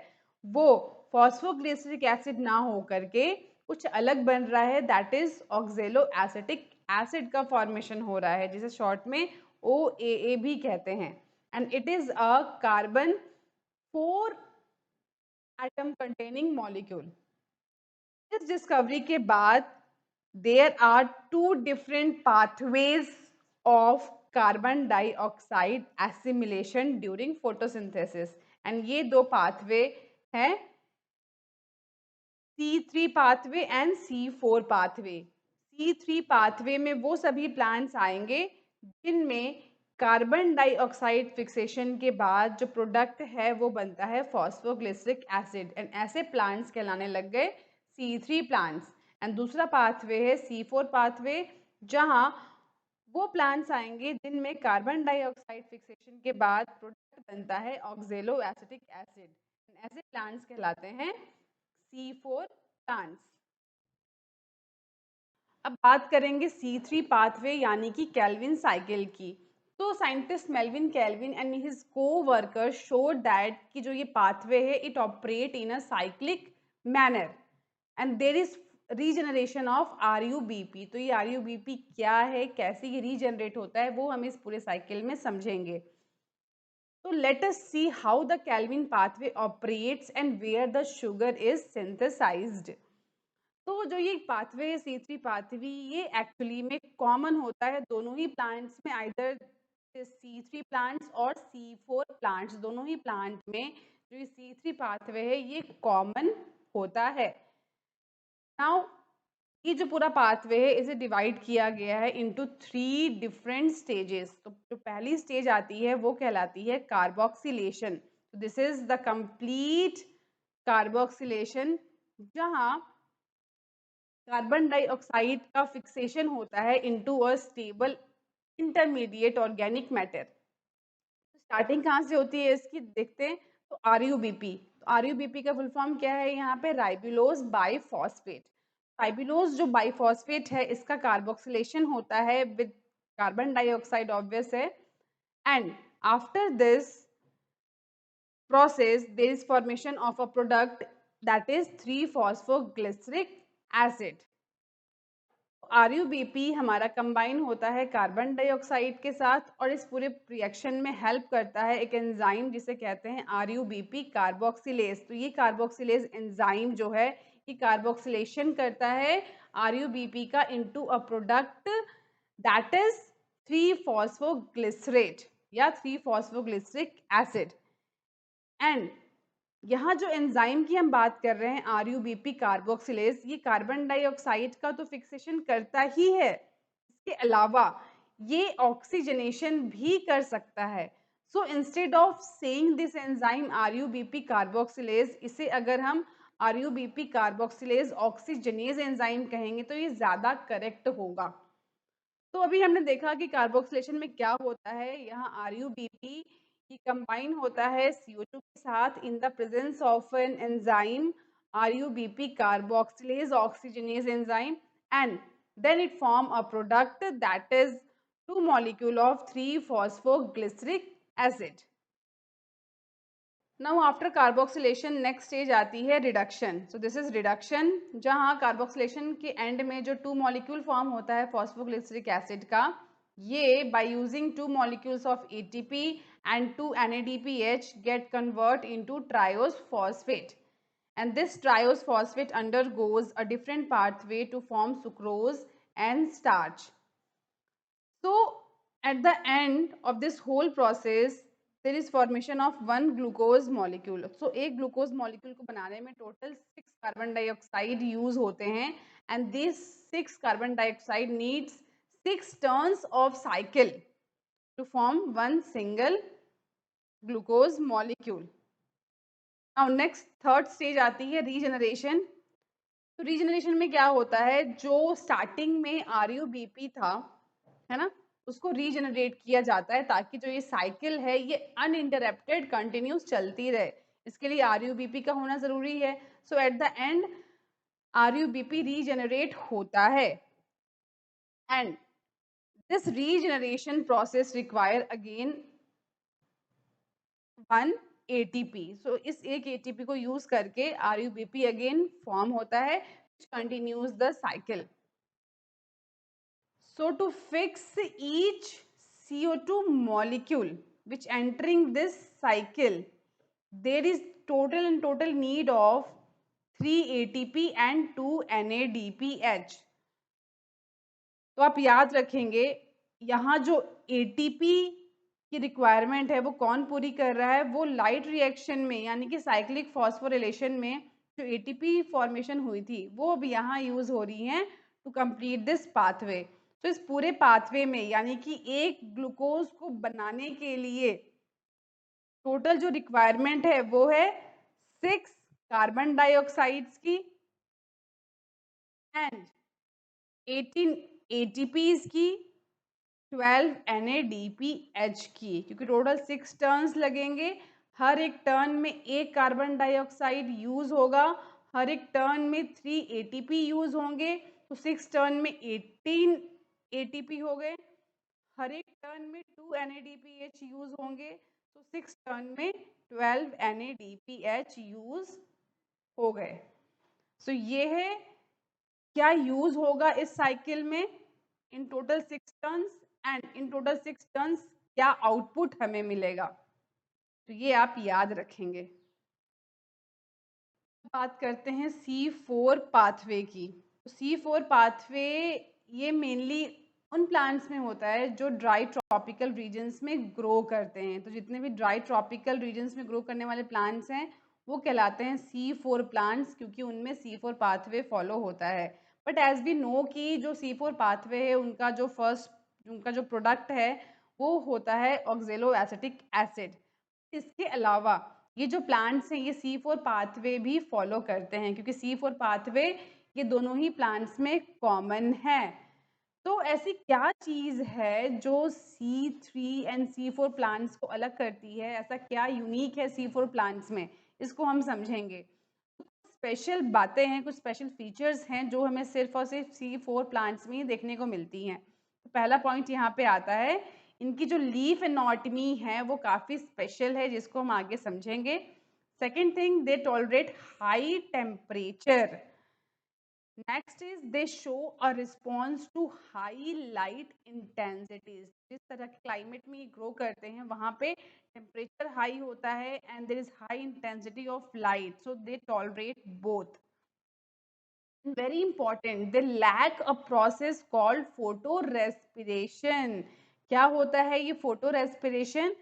वो फॉस्फोग्लिसरिक एसिड ना हो करके कुछ अलग बन रहा है, दैट इज ऑक्जेलो एसिटिक एसिड का फॉर्मेशन हो रहा है जिसे शॉर्ट में OAA भी कहते हैं and it is a carbon 4 atom containing molecule. इस डिस्कवरी के बाद there are 2 different pathways of carbon dioxide assimilation during photosynthesis and ये 2 pathway हैं C3 pathway and C4 pathway। C3 pathway में वो सभी प्लांट्स आएंगे जिनमें कार्बन डाइऑक्साइड फिक्सेशन के बाद जो प्रोडक्ट है वो बनता है फॉस्फोग्लिसरिक एसिड एंड ऐसे प्लांट्स कहलाने लग गए C3 प्लांट्स। एंड दूसरा पाथवे है C4 पाथवे, जहाँ वो प्लांट्स आएंगे जिनमें कार्बन डाइऑक्साइड फिक्सेशन के बाद प्रोडक्ट बनता है ऑक्जेलो एसिटिक एसिड। ऐसे प्लांट्स कहलाते हैं C4 प्लांट्स। अब बात करेंगे C3 पाथवे यानी कि केल्विन साइकिल की। तो scientist Melvin Calvin and his co-worker showed that कि जो ये पाथवे है it operate in a cyclic manner and there is regeneration of RUBP। तो ये RUBP क्या है, कैसे ये रीजनरेट होता है, वो हम इस पूरे साइकिल में समझेंगे। तो let us see how the Calvin pathway operates and where the sugar is synthesised. तो जो ये पाथवे है C3 पाथवे, ये एक्चुअली में कॉमन होता है दोनों ही प्लांट्स में, आइदर C3 प्लांट्स और C4 प्लांट्स, दोनों ही प्लांट में जो ये C3 पाथवे है ये कॉमन होता है। नाउ ये जो पूरा पाथवे है इसे डिवाइड किया गया है इनटू 3 डिफरेंट स्टेजेस। तो जो पहली स्टेज आती है वो कहलाती है carboxylation. This is the complete carboxylation, जहाँ कार्बन डाइऑक्साइड का फिक्सेशन होता है into a stable intermediate organic matter. Starting कहाँ से होती है इसकी देखते हैं। तो RUBP, तो RUBP का फुल फॉर्म क्या है यहाँ पे, राइबुलोज बाइफॉस्फेट। राइबुलोज जो बाइफॉस्फेट है इसका कार्बोक्सिलेशन होता है विद कार्बन डाइऑक्साइड ऑब्वियस है and after this process there is formation of a product that is 3 phosphoglyceric acid। RUBP हमारा कंबाइन होता है कार्बन डाइऑक्साइड के साथ और इस पूरे रिएक्शन में हेल्प करता है एक एंजाइम जिसे कहते हैं RUBP कार्बोक्सिलेज। तो ये कार्बोक्सिलेज एंजाइम जो है ये कार्बोक्सिलेशन करता है RUBP का into a product that is 3 phosphoglycerate या 3 फॉस्फोग्लिसरिक एसिड। एंड यहाँ जो एंजाइम की हम बात कर रहे हैं RUBP कार्बोक्सिलेज, ये कार्बन डाइऑक्साइड का तो फिक्सेशन करता ही है, इसके अलावा ये ऑक्सीजनेशन भी कर सकता है। So instead of saying this enzyme RUBP carboxylase, इसे अगर हम RUBP कार्बोक्सिलेज ऑक्सीजनेज एंजाइम कहेंगे तो ये ज़्यादा करेक्ट होगा। तो अभी हमने देखा कि कार्बोक्सिलेशन में क्या होता है। यहाँ RUBP ये कंबाइन होता है CO2 के साथ इन the presence of an enzyme RUBP carboxylase oxygenase enzyme and then it form a product that is 2 molecule of 3 phosphoglyceric acid। Now after carboxylation next stage आती है reduction. So this is reduction, जहाँ carboxylation के and में जो 2 molecule form होता है phosphoglyceric acid का, ये by using 2 molecules of ATP and 2 NADPH gate convert into triose phosphate and this triose phosphate undergoes a different pathway to form sucrose and starch. So at the end of this whole process, there is formation of one glucose molecule. So एक glucose molecule को बनाने में total 6 carbon dioxide use होते हैं, and this 6 carbon dioxide needs 6 turns of cycle to form one single glucose molecule. Now next third stage आती है regeneration. तो regeneration में क्या होता है, जो स्टार्टिंग में RUBP था, है ना, उसको रीजनरेट किया जाता है ताकि जो ये साइकिल है ये अनइंटरप्टेड कंटिन्यूस चलती रहे. इसके लिए RUBP का होना जरूरी है. So at the end RUBP regenerate होता है, and this regeneration process require again one ATP. सो इस एक ATP को यूज करके RUBP अगेन फॉर्म होता है, continues the cycle. So to fix each CO2 molecule which entering this cycle, there is total need of 3 ATP and 2 NADPH. तो आप याद रखेंगे यहाँ जो ATP की रिक्वायरमेंट है वो कौन पूरी कर रहा है, वो लाइट रिएक्शन में यानी कि साइक्लिक फॉस्फोरिलेशन में जो ATP फॉर्मेशन हुई थी वो अब यहाँ यूज हो रही हैं टू कंप्लीट दिस पाथवे. तो इस पूरे पाथवे में यानी कि एक ग्लूकोज को बनाने के लिए टोटल जो रिक्वायरमेंट है वो है 6 कार्बन डाइऑक्साइड्स की एंड 18 ATPs की, 12 NADPH की, क्योंकि टोटल 6 टर्न्स लगेंगे. हर एक टर्न में एक कार्बन डाइऑक्साइड यूज होगा, हर एक टर्न में 3 ATP यूज होंगे, तो 6 टर्न में 18 ATP हो गए, हर एक टर्न में 2 NADPH यूज होंगे, तो 6 टर्न में 12 NADPH यूज हो गए. सो ये है क्या यूज होगा इस साइकिल में in total 6 turns, and in total 6 turns क्या आउटपुट हमें मिलेगा, तो ये आप याद रखेंगे. बात करते हैं C4 पाथवे की. C4 पाथवे ये मेनली उन प्लांट्स में होता है जो ड्राई ट्रॉपिकल रीजन्स में ग्रो करते हैं. तो जितने भी ड्राई ट्रॉपिकल रीजन्स में ग्रो करने वाले प्लांट्स हैं वो कहलाते हैं C4 प्लांट्स, क्योंकि उनमें C4 पाथवे फॉलो होता है. बट एज वी नो कि जो C4 पाथवे है उनका जो प्रोडक्ट है वो होता है ऑक्जेलो एसिटिक एसिड. इसके अलावा ये जो प्लांट्स हैं ये C4 पाथवे भी फॉलो करते हैं, क्योंकि C4 पाथवे ये दोनों ही प्लांट्स में कॉमन है. तो ऐसी क्या चीज है जो C3 एंड C4 प्लांट्स को अलग करती है, ऐसा क्या यूनिक है C4 प्लांट्स में, इसको हम समझेंगे. स्पेशल बातें हैं, कुछ स्पेशल फीचर्स हैं जो हमें सिर्फ और सिर्फ C4 प्लांट्स में ही देखने को मिलती हैं. तो पहला पॉइंट यहाँ पे आता है, इनकी जो लीफ एनाटॉमी है वो काफ़ी स्पेशल है जिसको हम आगे समझेंगे. Second thing, they tolerate high temperature. Next is they show a response to high light intensities. जिस तरह के क्लाइमेट में ग्रो करते हैं वहाँ पे टेम्परेचर हाई होता है and there is high intensity of light, so they tolerate both. Very important, they lack a process called photorespiration. क्या होता है ये photorespiration?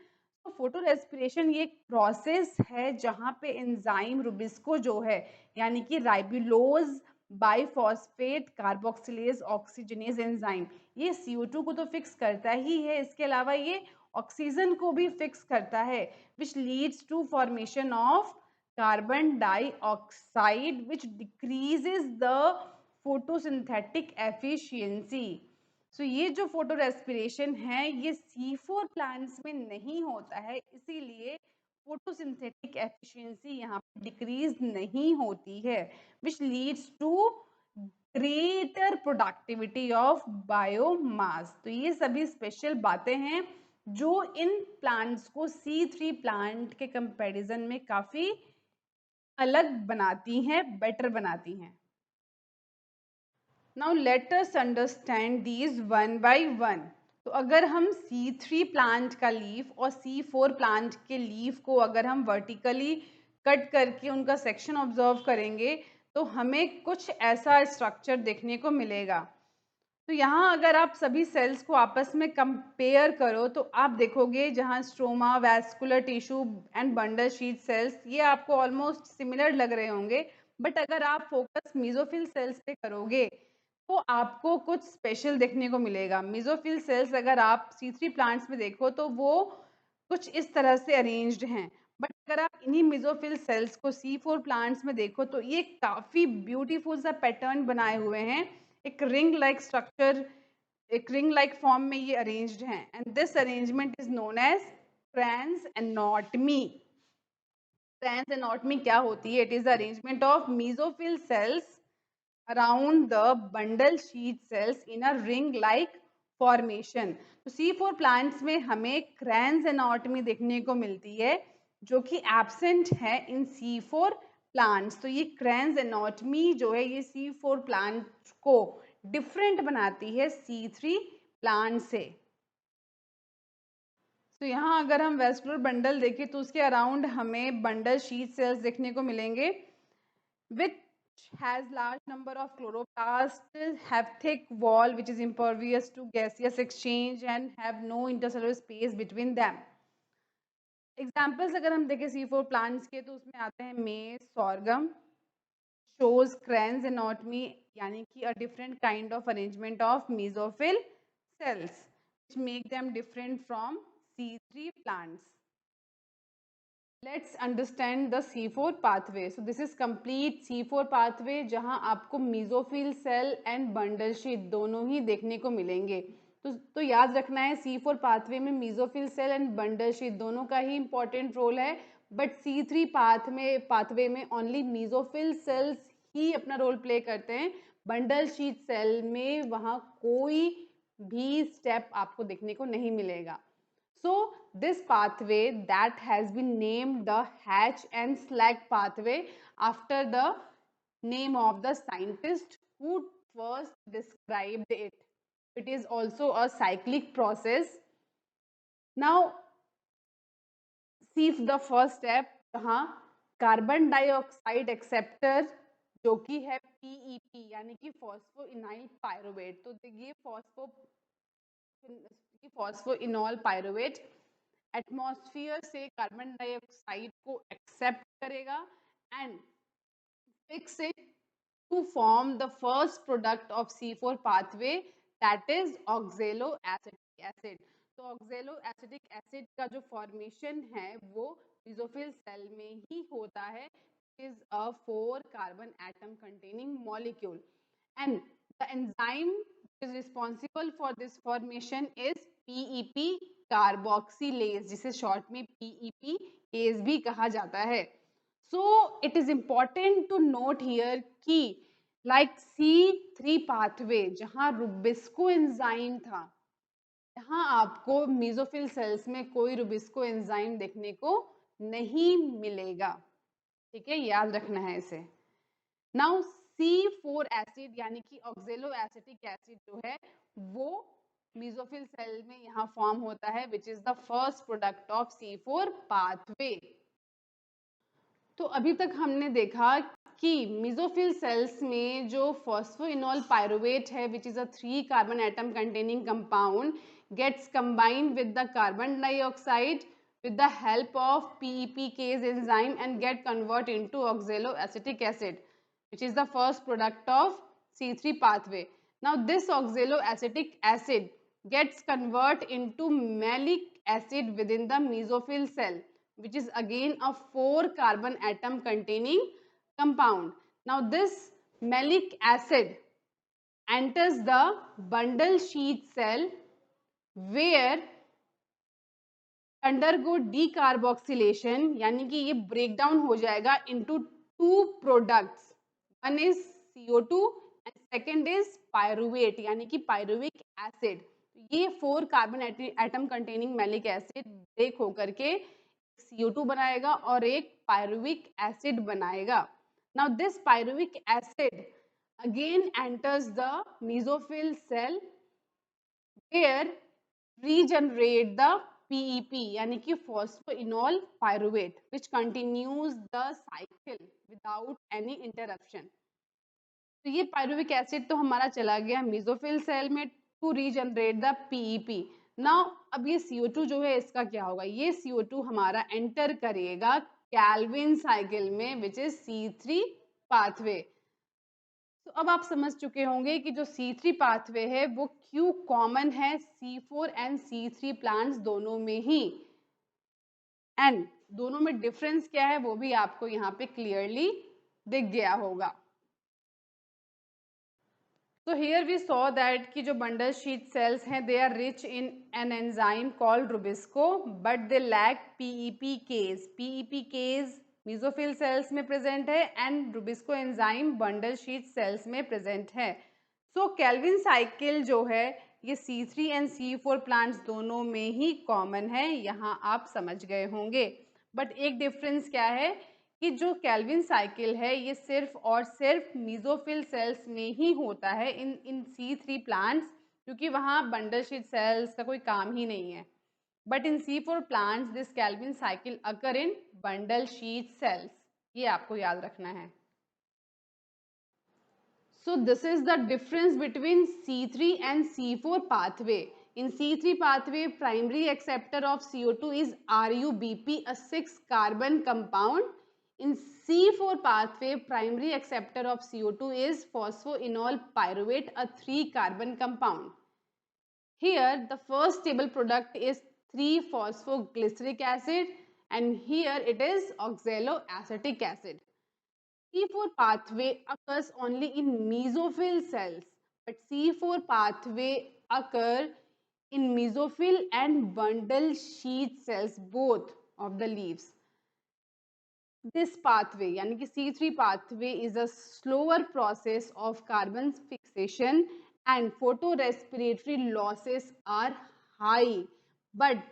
तो फोटोरेस्पिरेशन ये एक प्रोसेस है जहाँ पे एंजाइम रुबिस्को जो है यानी कि ribulose biphosphate carboxylase oxygenase enzyme, ये CO2 को तो फिक्स करता ही है, इसके अलावा ये ऑक्सीजन को भी फिक्स करता है, which leads to formation of carbon dioxide which decreases the photosynthetic efficiency. So ये जो फोटो रेस्पिरेशन है ये C4 प्लांट्स में नहीं होता है, इसीलिए फोटोसिंथेटिक एफिशिएंसी यहाँ पे डिक्रीज नहीं होती है, which leads to greater productivity of biomass. तो ये सभी स्पेशल बातें हैं जो इन प्लांट्स को C3 प्लांट के कंपैरिजन में काफी अलग बनाती हैं, बेटर बनाती हैं. Now let us understand these one by one. तो अगर हम C3 प्लांट का लीफ और C4 प्लांट के लीफ को अगर हम वर्टिकली कट करके उनका सेक्शन ऑब्जर्व करेंगे तो हमें कुछ ऐसा स्ट्रक्चर देखने को मिलेगा. तो यहाँ अगर आप सभी सेल्स को आपस में कंपेयर करो तो आप देखोगे जहाँ stroma, vascular tissue and bundle sheath cells ये आपको ऑलमोस्ट सिमिलर लग रहे होंगे, बट अगर आप फोकस मेसोफिल सेल्स पे करोगे तो आपको कुछ स्पेशल देखने को मिलेगा। मेसोफिल सेल्स अगर आप C3 प्लांट्स में देखो तो वो कुछ इस तरह से अरेंज्ड हैं, बट अगर आप इन्हीं मेसोफिल सेल्स को C4 प्लांट्स में देखो तो ये काफ़ी ब्यूटीफुल सा पैटर्न बनाए हुए हैं, एक रिंग लाइक स्ट्रक्चर, एक रिंग लाइक फॉर्म में ये अरेंज्ड हैं, and this arrangement is known as Kranz anatomy. Kranz anatomy क्या होती है? It is the arrangement of mesophyll cells around the bundle sheet cells in a ring like formation। तो C4 plants में हमें क्रैंस anatomy देखने को मिलती है जो कि एब्सेंट है इन C4 प्लांट्स। तो ये क्रैंस एनाटॉमी जो है ये C4 प्लांट को डिफरेंट बनाती है C3 प्लांट से। तो यहाँ अगर हम वेस्कुलर बंडल देखें तो उसके अराउंड हमें बंडल शीट सेल्स देखने को मिलेंगे which has large number of chloroplasts, have thick wall which is impervious to gaseous exchange and have no intercellular space between them। Examples अगर हम देखें C4 प्लांट्स के तो उसमें आते हैं मेज, sorghum shows crans anatomy यानी कि a different kind of arrangement of mesophyll cells which make them different from C3 plants। Let's understand the C4 pathway. So this is complete C4 pathway जहां आपको mesophyll cell and bundle sheath दोनों ही देखने को मिलेंगे। तो याद रखना है C4 पाथवे में mesophyll cell and bundle sheath दोनों का ही इंपॉर्टेंट रोल है, बट C3 पाथवे में ओनली मेसोफिल सेल्स ही अपना रोल प्ले करते हैं। बंडल शीट सेल में वहां कोई भी स्टेप आपको देखने को नहीं मिलेगा। So this pathway that has been named the Hatch and Slack pathway after the name of the scientist who first described it। It is also a cyclic process। Now see the first step जहाँ carbon dioxide acceptor जो कि है PEP यानी कि फॉस्फोइनाइल pyruvate. तो ये phosphoenol pyruvate atmosphere से carbon dioxide को एक्सेप्ट करेगा and fix it to form the first product of C4 pathway, that is oxaloacetic acid। तो oxaloacetic acid का जो formation है वो mesophyll cell में ही होता है। It is a 4 carbon atom containing molecule and the enzyme which is responsible for this formation is PEP carboxylase जिसे short में PEPase भी कहा जाता है। So it is important to note here कि like C3 pathway जहाँ Rubisco enzyme था, यहाँ आपको मेसोफिल सेल्स में कोई रुबिस्को एंजाइम देखने को नहीं मिलेगा। ठीक है, याद रखना है इसे। नाउ C4 एसिड यानी कि ऑक्जेलोएसिटिक एसिड जो है वो मेसोफिल सेल में यहाँ फॉर्म होता है which is the first product of C4 pathway. तो अभी तक हमने देखा कि मेसोफिल सेल्स में जो फॉस्फोइनॉल पायरुवेट है which is a 3 carbon atom containing compound gets combined with the carbon dioxide with the help of PEPcase enzyme and get convert into oxaloacetic acid which is the first product of C3 pathway। Now this oxaloacetic acid gets convert into malic acid within the mesophyll cell which is again a 4 carbon atom containing compound। Now this malic acid enters the bundle sheath cell where undergo decarboxylation यानी कि ये break down हो जाएगा into 2 products. One is CO2 and second is pyruvate यानी कि pyruvic acid. ये 4 carbon atom containing malic acid break होकर के CO2 बनाएगा और एक पायरुविक एसिड बनाएगा। Now this pyruvic acid again enters the mesophyll cell where regenerate the PEP यानी कि phosphoenol pyruvate which continues the cycle without any interruption। तो ये पायरुविक एसिड तो हमारा चला गया मेसोफिल सेल में to regenerate the PEP. Now अब ये CO2 जो है इसका क्या होगा, ये CO2 हमारा एंटर करेगा कैल्विन साइकिल में विच इज C3 पाथवे। तो अब आप समझ चुके होंगे कि जो C3 पाथवे है वो क्यों कॉमन है C4 एंड C3 प्लांट्स दोनों में ही, एंड दोनों में डिफरेंस क्या है वो भी आपको यहाँ पे क्लियरली दिख गया होगा। So here we saw that कि जो bundle sheath cells हैं they are rich in an enzyme called Rubisco but they lack PEPcase. PEPcase mesophyll cells में present है and Rubisco enzyme bundle sheath cells में present है। So Calvin cycle जो है ये C3 and C4 plants दोनों में ही common है, यहाँ आप समझ गए होंगे। बट एक डिफरेंस क्या है कि जो कैल्विन साइकिल है ये सिर्फ और सिर्फ मीजोफिल सेल्स में ही होता है इन C3 प्लांट्स, क्योंकि वहाँ बंडल शीट सेल्स का कोई काम ही नहीं है। But in C4 plants this Calvin cycle occur in bundle sheath cells, ये आपको याद रखना है। So this is the difference between C3 and C4 pathway. In C3 pathway, primary acceptor of CO2 is RuBp, a 6-carbon compound. In C4 pathway, primary acceptor of CO2 is phosphoenol pyruvate, a 3-carbon compound. Here, the first stable product is 3-phosphoglyceric acid, and here it is oxaloacetic acid. C4 pathway occurs only in mesophyll cells, but C4 pathway occur in mesophyll and bundle sheath cells, both of the leaves. This pathway यानी कि C3 pathway is a slower process of carbon fixation and photorespiratory losses are high, but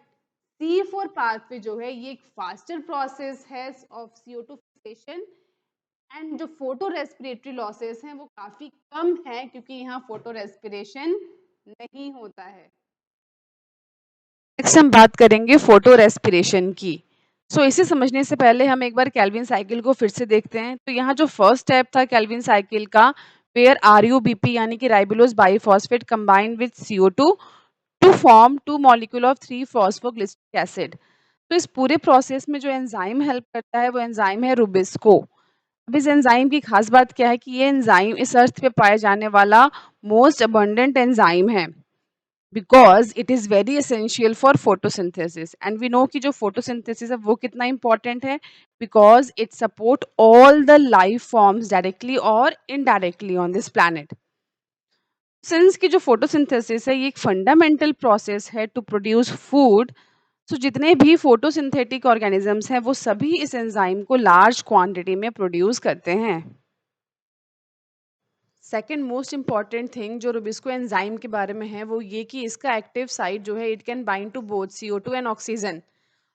C4 pathway जो है ये एक faster process है of CO2 fixation and जो photo respiratory losses हैं वो काफी कम है क्योंकि यहाँ फोटो रेस्पिरेशन नहीं होता है। नेक्स्ट हम बात करेंगे फोटो रेस्पिरेशन की। इसे समझने से पहले हम एक बार कैल्विन साइकिल को फिर से देखते हैं। तो यहाँ जो फर्स्ट स्टेप था कैल्विन साइकिल का, वेयर RuBp यानी कि ribulose biphosphate combined with CO2 to form 2 molecule of 3-phosphoglyceric acid. तो इस पूरे प्रोसेस में जो एंजाइम हेल्प करता है वो एंजाइम है रुबिस्को। अब इस एंजाइम की खास बात क्या है कि ये एंजाइम इस अर्थ पे पाए जाने वाला मोस्ट अबंडेंट एंजाइम है, because it is very essential for photosynthesis. And we know कि जो फोटोसिंथेसिस है वो कितना इंपॉर्टेंट है, because it support all the life forms directly और indirectly on this planet. Since की जो फोटोसिंथेसिस है ये एक फंडामेंटल प्रोसेस है टू प्रोड्यूस फूड, सो जितने भी फोटोसिंथेटिक ऑर्गेनिजम्स हैं वो सभी इस एंजाइम को लार्ज क्वांटिटी में प्रोड्यूस करते हैं। सेकेंड मोस्ट इंपॉर्टेंट थिंग जो रुबिस्को एंजाइम के बारे में है वो ये कि इसका एक्टिव साइट जो है it can bind to both CO2 and oxygen.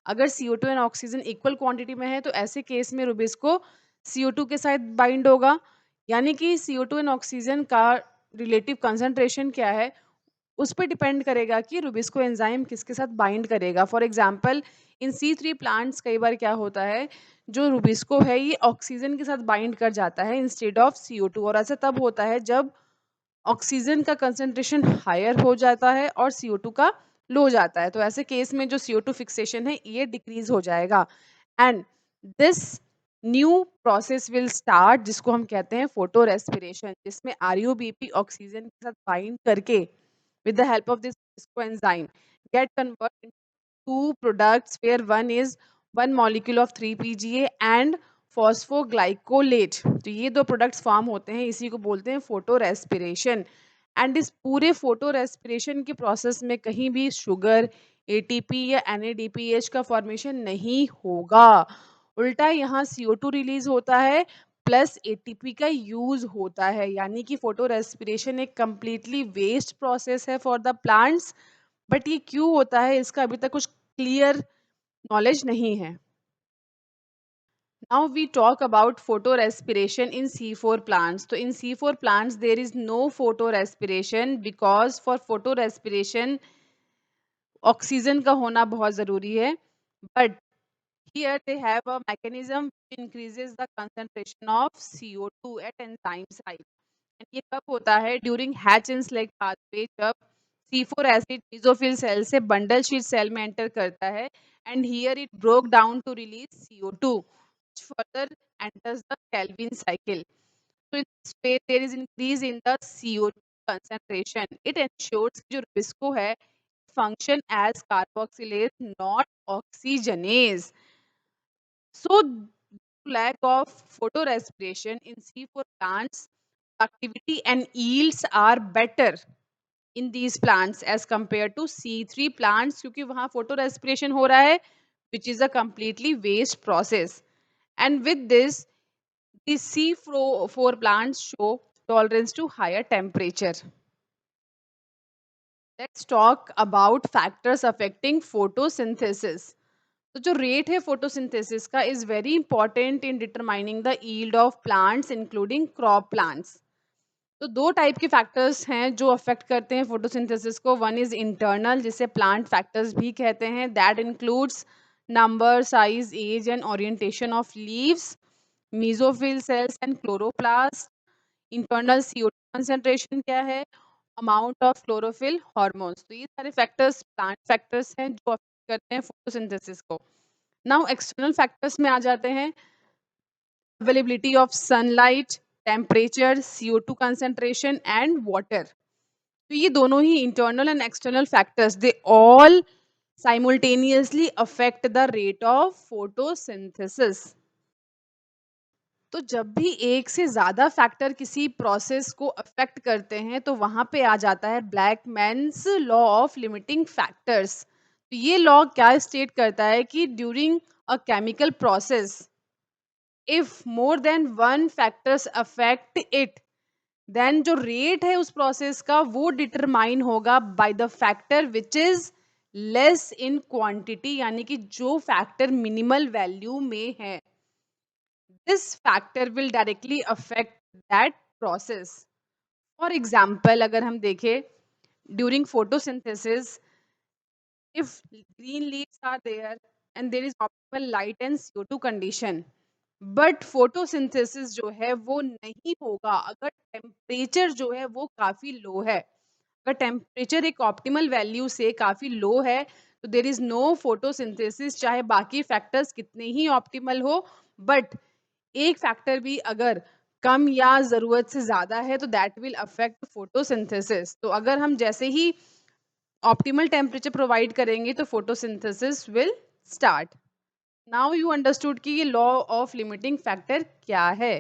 अगर CO2 and oxygen equal quantity में है तो ऐसे केस में रुबिस्को CO2 के साथ बाइंड होगा, यानी कि CO2 एंड ऑक्सीजन का रिलेटिव कंसंट्रेशन क्या है उस पर डिपेंड करेगा कि रुबिस्को एंजाइम किसके साथ बाइंड करेगा। For example in C3 plants कई बार क्या होता है जो रुबिस्को है ये ऑक्सीजन के साथ बाइंड कर जाता है इंस्टेड ऑफ CO2, और ऐसा तब होता है जब ऑक्सीजन का कंसंट्रेशन हायर हो जाता है और CO2 का लो जाता है। तो ऐसे केस में जो CO2 फिक्सेशन है ये डिक्रीज हो जाएगा and this new process will start जिसको हम कहते हैं फोटो रेस्पिरेशन, जिसमें RuBp ऑक्सीजन के साथ बाइंड करके with the help of this coenzyme get converted into two products where one is one molecule of 3-PGA and phosphoglycolate। तो ये दो प्रोडक्ट्स फॉर्म होते हैं, इसी को बोलते हैं फोटो रेस्पिरेशन। एंड इस पूरे फोटो रेस्पिरेशन के प्रोसेस में कहीं भी शुगर, ATP या NADPH का फॉर्मेशन नहीं होगा, उल्टा यहाँ CO2 रिलीज होता है प्लस ATP का यूज होता है, यानी कि फोटो रेस्पिरेशन एक कंप्लीटली वेस्ट प्रोसेस है फॉर द प्लांट्स। बट ये क्यों होता है इसका अभी तक कुछ क्लियर नॉलेज नहीं है। Now we talk about photorespiration in C4 plants. तो in C4 plants there is no photorespiration because for photorespiration oxygen का होना बहुत जरूरी है, but here they have a mechanism which increases the concentration of CO2 at enzyme site. ये कब होता है? During Hatch and Slack pathway, जब C4 एसिड मेसोफिल सेल से बंडल शीट सेल में एंटर करता है and here it broke down to release CO2 which further enters the Calvin cycle. So in this way there is increase in the CO2 concentration. It ensures कि जो Rubisco है function as carboxylase not oxygenase. So lack of photorespiration in C4 plants, activity and yields are better in these plants as compared to C3 plants क्योंकि वहाँ photorespiration हो रहा है which is a completely waste process. And with this, the C4 plants show tolerance to higher temperature. Let's talk about factors affecting photosynthesis. तो जो rate है photosynthesis का is very important in determining the yield of plants including crop plants. तो दो type के factors हैं जो affect करते हैं फोटोसिंथेसिस को. वन इज इंटरनल जिसे प्लांट फैक्टर्स भी कहते हैं. That includes number, size, age and orientation of leaves, mesophyll cells and chloroplast. Internal CO2 concentration क्या है, अमाउंट ऑफ क्लोरोफिल हार्मोन्स. तो ये सारे फैक्टर्स प्लांट फैक्टर्स हैं जो अफेक्ट करते हैं फोटोसिंथेसिस को. नाउ एक्सटर्नल फैक्टर्स में आ जाते हैं. Availability of sunlight, temperature, CO2 concentration and water. तो ये दोनों ही internal and external factors they all simultaneously affect the rate of photosynthesis. तो जब भी एक से ज़्यादा फैक्टर किसी प्रोसेस को अफेक्ट करते हैं तो वहाँ पे आ जाता है Blackman's law of limiting factors. तो ये लॉ क्या स्टेट करता है कि during a chemical process if more than one factors affect it, then जो रेट है उस प्रोसेस का वो डिटरमाइन होगा by the factor which is less in quantity, यानी कि जो फैक्टर मिनिमल वैल्यू में है. This factor will directly affect that process. For example, अगर हम देखें during photosynthesis, if green leaves are there and there is optimal light and CO2 condition, but photosynthesis जो है वो नहीं होगा अगर टेम्परेचर जो है वो काफ़ी लो है. अगर टेम्परेचर एक ऑप्टिमल वैल्यू से काफ़ी लो है तो देर इज़ नो फोटोसिंथेसिस, चाहे बाकी फैक्टर्स कितने ही ऑप्टिमल हो. बट एक फैक्टर भी अगर कम या ज़रूरत से ज़्यादा है तो दैट विल अफेक्ट फोटोसिंथेसिस. तो अगर हम जैसे ही ऑप्टिमल टेम्परेचर प्रोवाइड करेंगे तो photosynthesis will start. Now you understood कि ये लॉ ऑफ लिमिटिंग फैक्टर क्या है.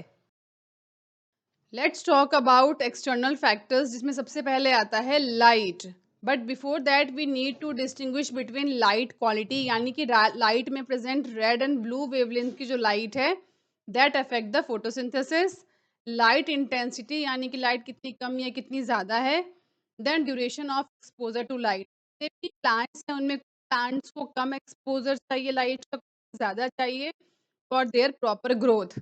Let's talk about external factors जिसमें सबसे पहले आता है light. But before that we need to distinguish between light quality, यानी कि लाइट में present red and blue wavelength की जो लाइट है that affect the photosynthesis. Light intensity यानी कि लाइट कितनी कम या कितनी ज़्यादा है. Then duration of exposure to light. Plants हैं उनमें प्लांट्स को कम एक्सपोजर चाहिए लाइट का, ज़्यादा चाहिए फॉर देयर प्रॉपर ग्रोथ.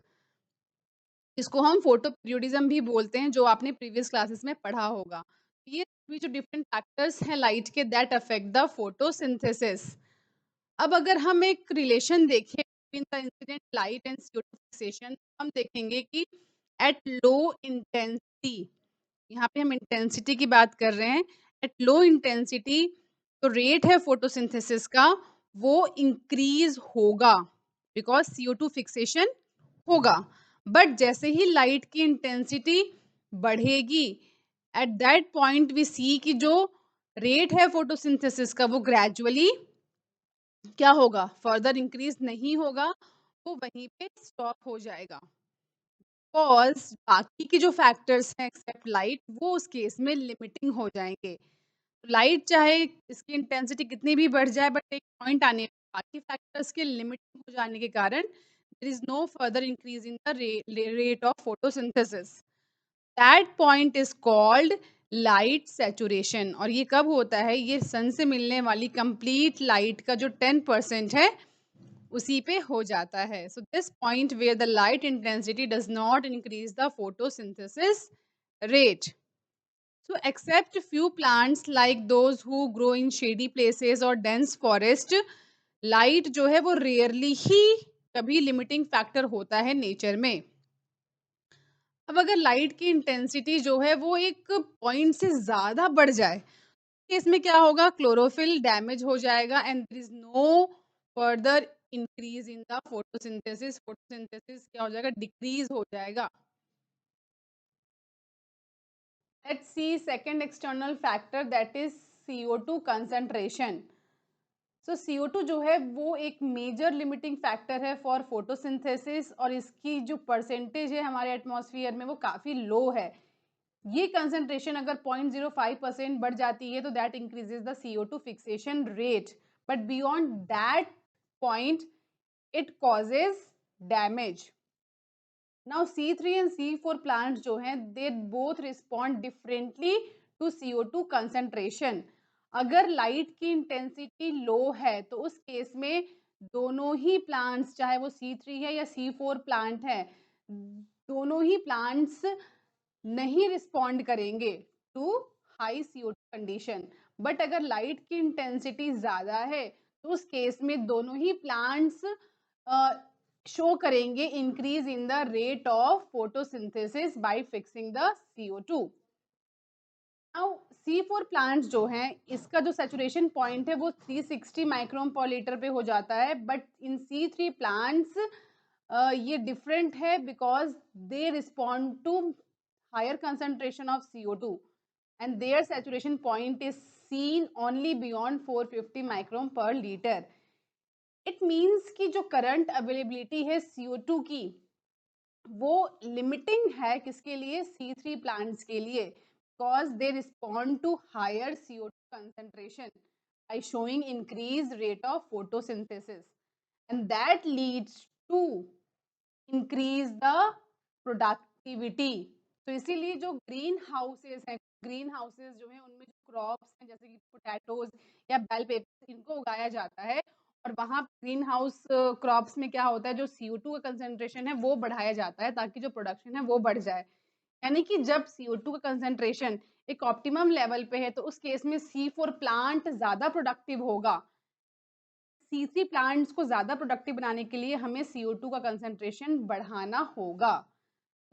इसको हम फोटो पीरियोडिज्म भी बोलते हैं जो आपने प्रीवियस क्लासेस में पढ़ा होगा. ये भी जो डिफरेंट फैक्टर्स हैं लाइट के दैट अफेक्ट द फोटोसिंथेसिस. अब अगर हम एक रिलेशन देखें between the incident light and CO2 fixation, हम देखेंगे कि एट लो इंटेंसिटी, यहाँ पे हम इंटेंसिटी की बात कर रहे हैं, एट लो इंटेंसिटी तो रेट है फोटोसिंथेसिस का वो इंक्रीज होगा बिकॉज CO2 फिक्सेशन होगा. बट जैसे ही लाइट की इंटेंसिटी बढ़ेगी एट दैट पॉइंट वी सी कि जो रेट है फोटोसिंथेसिस का वो ग्रेजुअली क्या होगा, फर्दर इंक्रीज नहीं होगा, वो वहीं पे स्टॉप हो जाएगा. बिकॉज बाकी के जो फैक्टर्स हैं एक्सेप्ट लाइट वो उस केस में लिमिटिंग हो जाएंगे. लाइट चाहे इसकी इंटेंसिटी कितनी भी बढ़ जाए बट एक पॉइंट आने पे बाकी फैक्टर्स के लिमिटिंग हो जाने के कारण there is no further increase in the rate of photosynthesis. That point is called light saturation. और ये कब होता है, ये सन से मिलने वाली कंप्लीट लाइट का जो 10% है उसी पे हो जाता है. So this point where the light intensity does not increase the photosynthesis rate. So except few plants like those who grow in shady places or dense forest, light जो है वो rarely ही कभी limiting factor होता है nature में. अब अगर light की इंटेंसिटी जो है वो एक पॉइंट से ज़्यादा बढ़ जाए, तो इसमें क्या होगा, क्लोरोफिल डैमेज हो जाएगा and there is no further increase in the photosynthesis. Photosynthesis क्या हो जाएगा, डिक्रीज़ हो जाएगा। Let's see second external factor, that is CO2 concentration. So CO2 जो है वो एक मेजर लिमिटिंग फैक्टर है फॉर फोटोसिंथेसिस और इसकी जो परसेंटेज है हमारे एटमॉस्फेयर में वो काफ़ी लो है। ये कंसंट्रेशन अगर 0.05% बढ़ जाती है तो that increases the CO2 fixation rate, but beyond that point it causes damage. Now C3 and C4 plants जो हैं they both respond differently to CO2 concentration. अगर लाइट की इंटेंसिटी लो है तो उस केस में दोनों ही प्लांट्स, चाहे वो C3 है या C4 प्लांट है, दोनों ही प्लांट्स नहीं रिस्पॉन्ड करेंगे to high CO2 condition. But अगर लाइट की इंटेंसिटी ज़्यादा है तो उस केस में दोनों ही प्लांट्स शो करेंगे increase in the rate of photosynthesis by fixing the CO2। Now C4 plants जो हैं इसका जो सैचुरेशन पॉइंट है वो 360 माइक्रोन पर लीटर पे हो जाता है, बट इन C3 प्लांट्स ये डिफरेंट है because they respond to higher concentration of CO2 and their saturation point is seen only beyond 450 micron per liter. It means कि जो current availability है CO2 की वो limiting है किसके लिए, C3 plants के लिए, because they respond to higher CO2 concentration by showing increased rate of photosynthesis and that leads to increase the productivity। तो इसीलिए जो ग्रीन हाउसेस हैं, ग्रीन हाउसेस जो हैं उनमें जो क्रॉप्स हैं जैसे कि पोटैटोज या बेल पेपर इनको उगाया जाता है और वहाँ ग्रीन हाउस क्रॉप्स में क्या होता है, जो CO2 का कंसंट्रेशन है वो बढ़ाया जाता है ताकि जो प्रोडक्शन है वो बढ़ जाए। यानी कि जब CO2 का कंसंट्रेशन एक ऑप्टिमम लेवल पे है तो उस केस में C4 प्लांट ज्यादा प्रोडक्टिव होगा। C3 प्लांट्स को ज्यादा प्रोडक्टिव बनाने के लिए हमें CO2 का कंसंट्रेशन बढ़ाना होगा।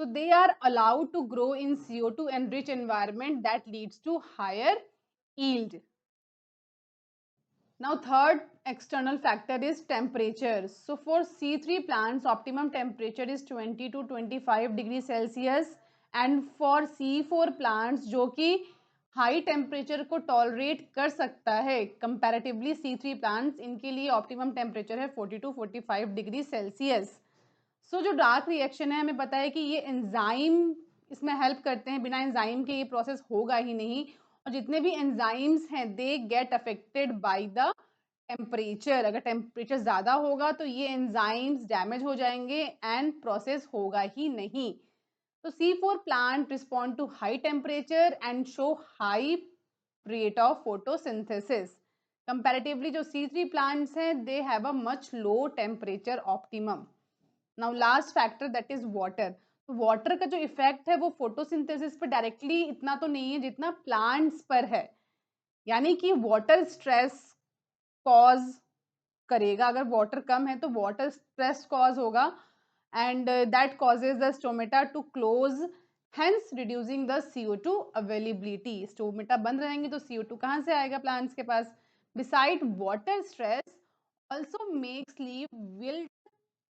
So they are allowed to grow in CO2 enriched environment that leads to higher yield. Now third external factor is temperature. So for C3 plants optimum temperature is 20 to 25 degrees Celsius and for C4 plants जो कि high temperature को tolerate कर सकता है comparatively C3 plants, इनके लिए optimum temperature है 40 to 45 degree Celsius. सो जो डार्क रिएक्शन है हमें पता है कि ये एंजाइम इसमें हेल्प करते हैं, बिना एंजाइम के ये प्रोसेस होगा ही नहीं और जितने भी एंजाइम्स हैं they get affected by the temperature. अगर टेम्परेचर ज़्यादा होगा तो ये एंजाइम्स डैमेज हो जाएंगे एंड प्रोसेस होगा ही नहीं। तो C4 plant respond to high temperature and show high rate of photosynthesis. Comparatively जो C3 plants हैं they have a much low temperature optimum. Now last factor that is water. तो water का जो effect है वो फोटोसिंथेसिस पर directly इतना तो नहीं है जितना प्लांट्स पर है, यानी कि वाटर स्ट्रेस कॉज करेगा। अगर वाटर कम है तो वाटर स्ट्रेस कॉज होगा and that causes the stomata to close, hence reducing the CO2 availability. Stomata बंद रहेंगे तो CO2 कहाँ से आएगा प्लांट्स के पास। Beside water stress also makes leave wilt,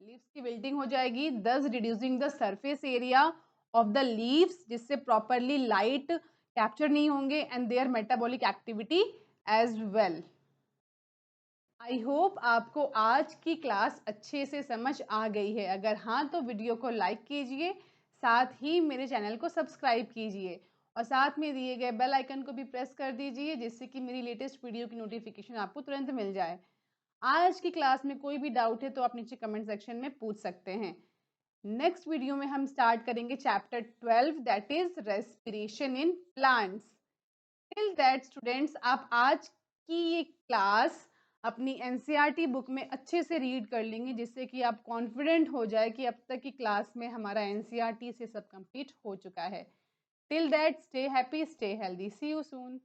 leaves की विल्टिंग हो जाएगी, thus reducing the surface area of the leaves जिससे प्रॉपरली लाइट कैप्चर नहीं होंगे and their metabolic activity as well. I hope आपको आज की क्लास अच्छे से समझ आ गई है। अगर हाँ तो वीडियो को लाइक कीजिए, साथ ही मेरे चैनल को सब्सक्राइब कीजिए और साथ में दिए गए बेल आइकन को भी प्रेस कर दीजिए जिससे कि मेरी लेटेस्ट वीडियो की नोटिफिकेशन आपको तुरंत मिल जाए। आज की क्लास में कोई भी डाउट है तो आप नीचे कमेंट सेक्शन में पूछ सकते हैं। नेक्स्ट वीडियो में हम स्टार्ट करेंगे chapter 12 that is respiration in plants. Till that students आप आज की ये क्लास अपनी एनसीईआरटी बुक में अच्छे से रीड कर लेंगे जिससे कि आप कॉन्फिडेंट हो जाए कि अब तक की क्लास में हमारा एनसीईआरटी से सब कंप्लीट हो चुका है। Till that stay happy, stay healthy, see you soon.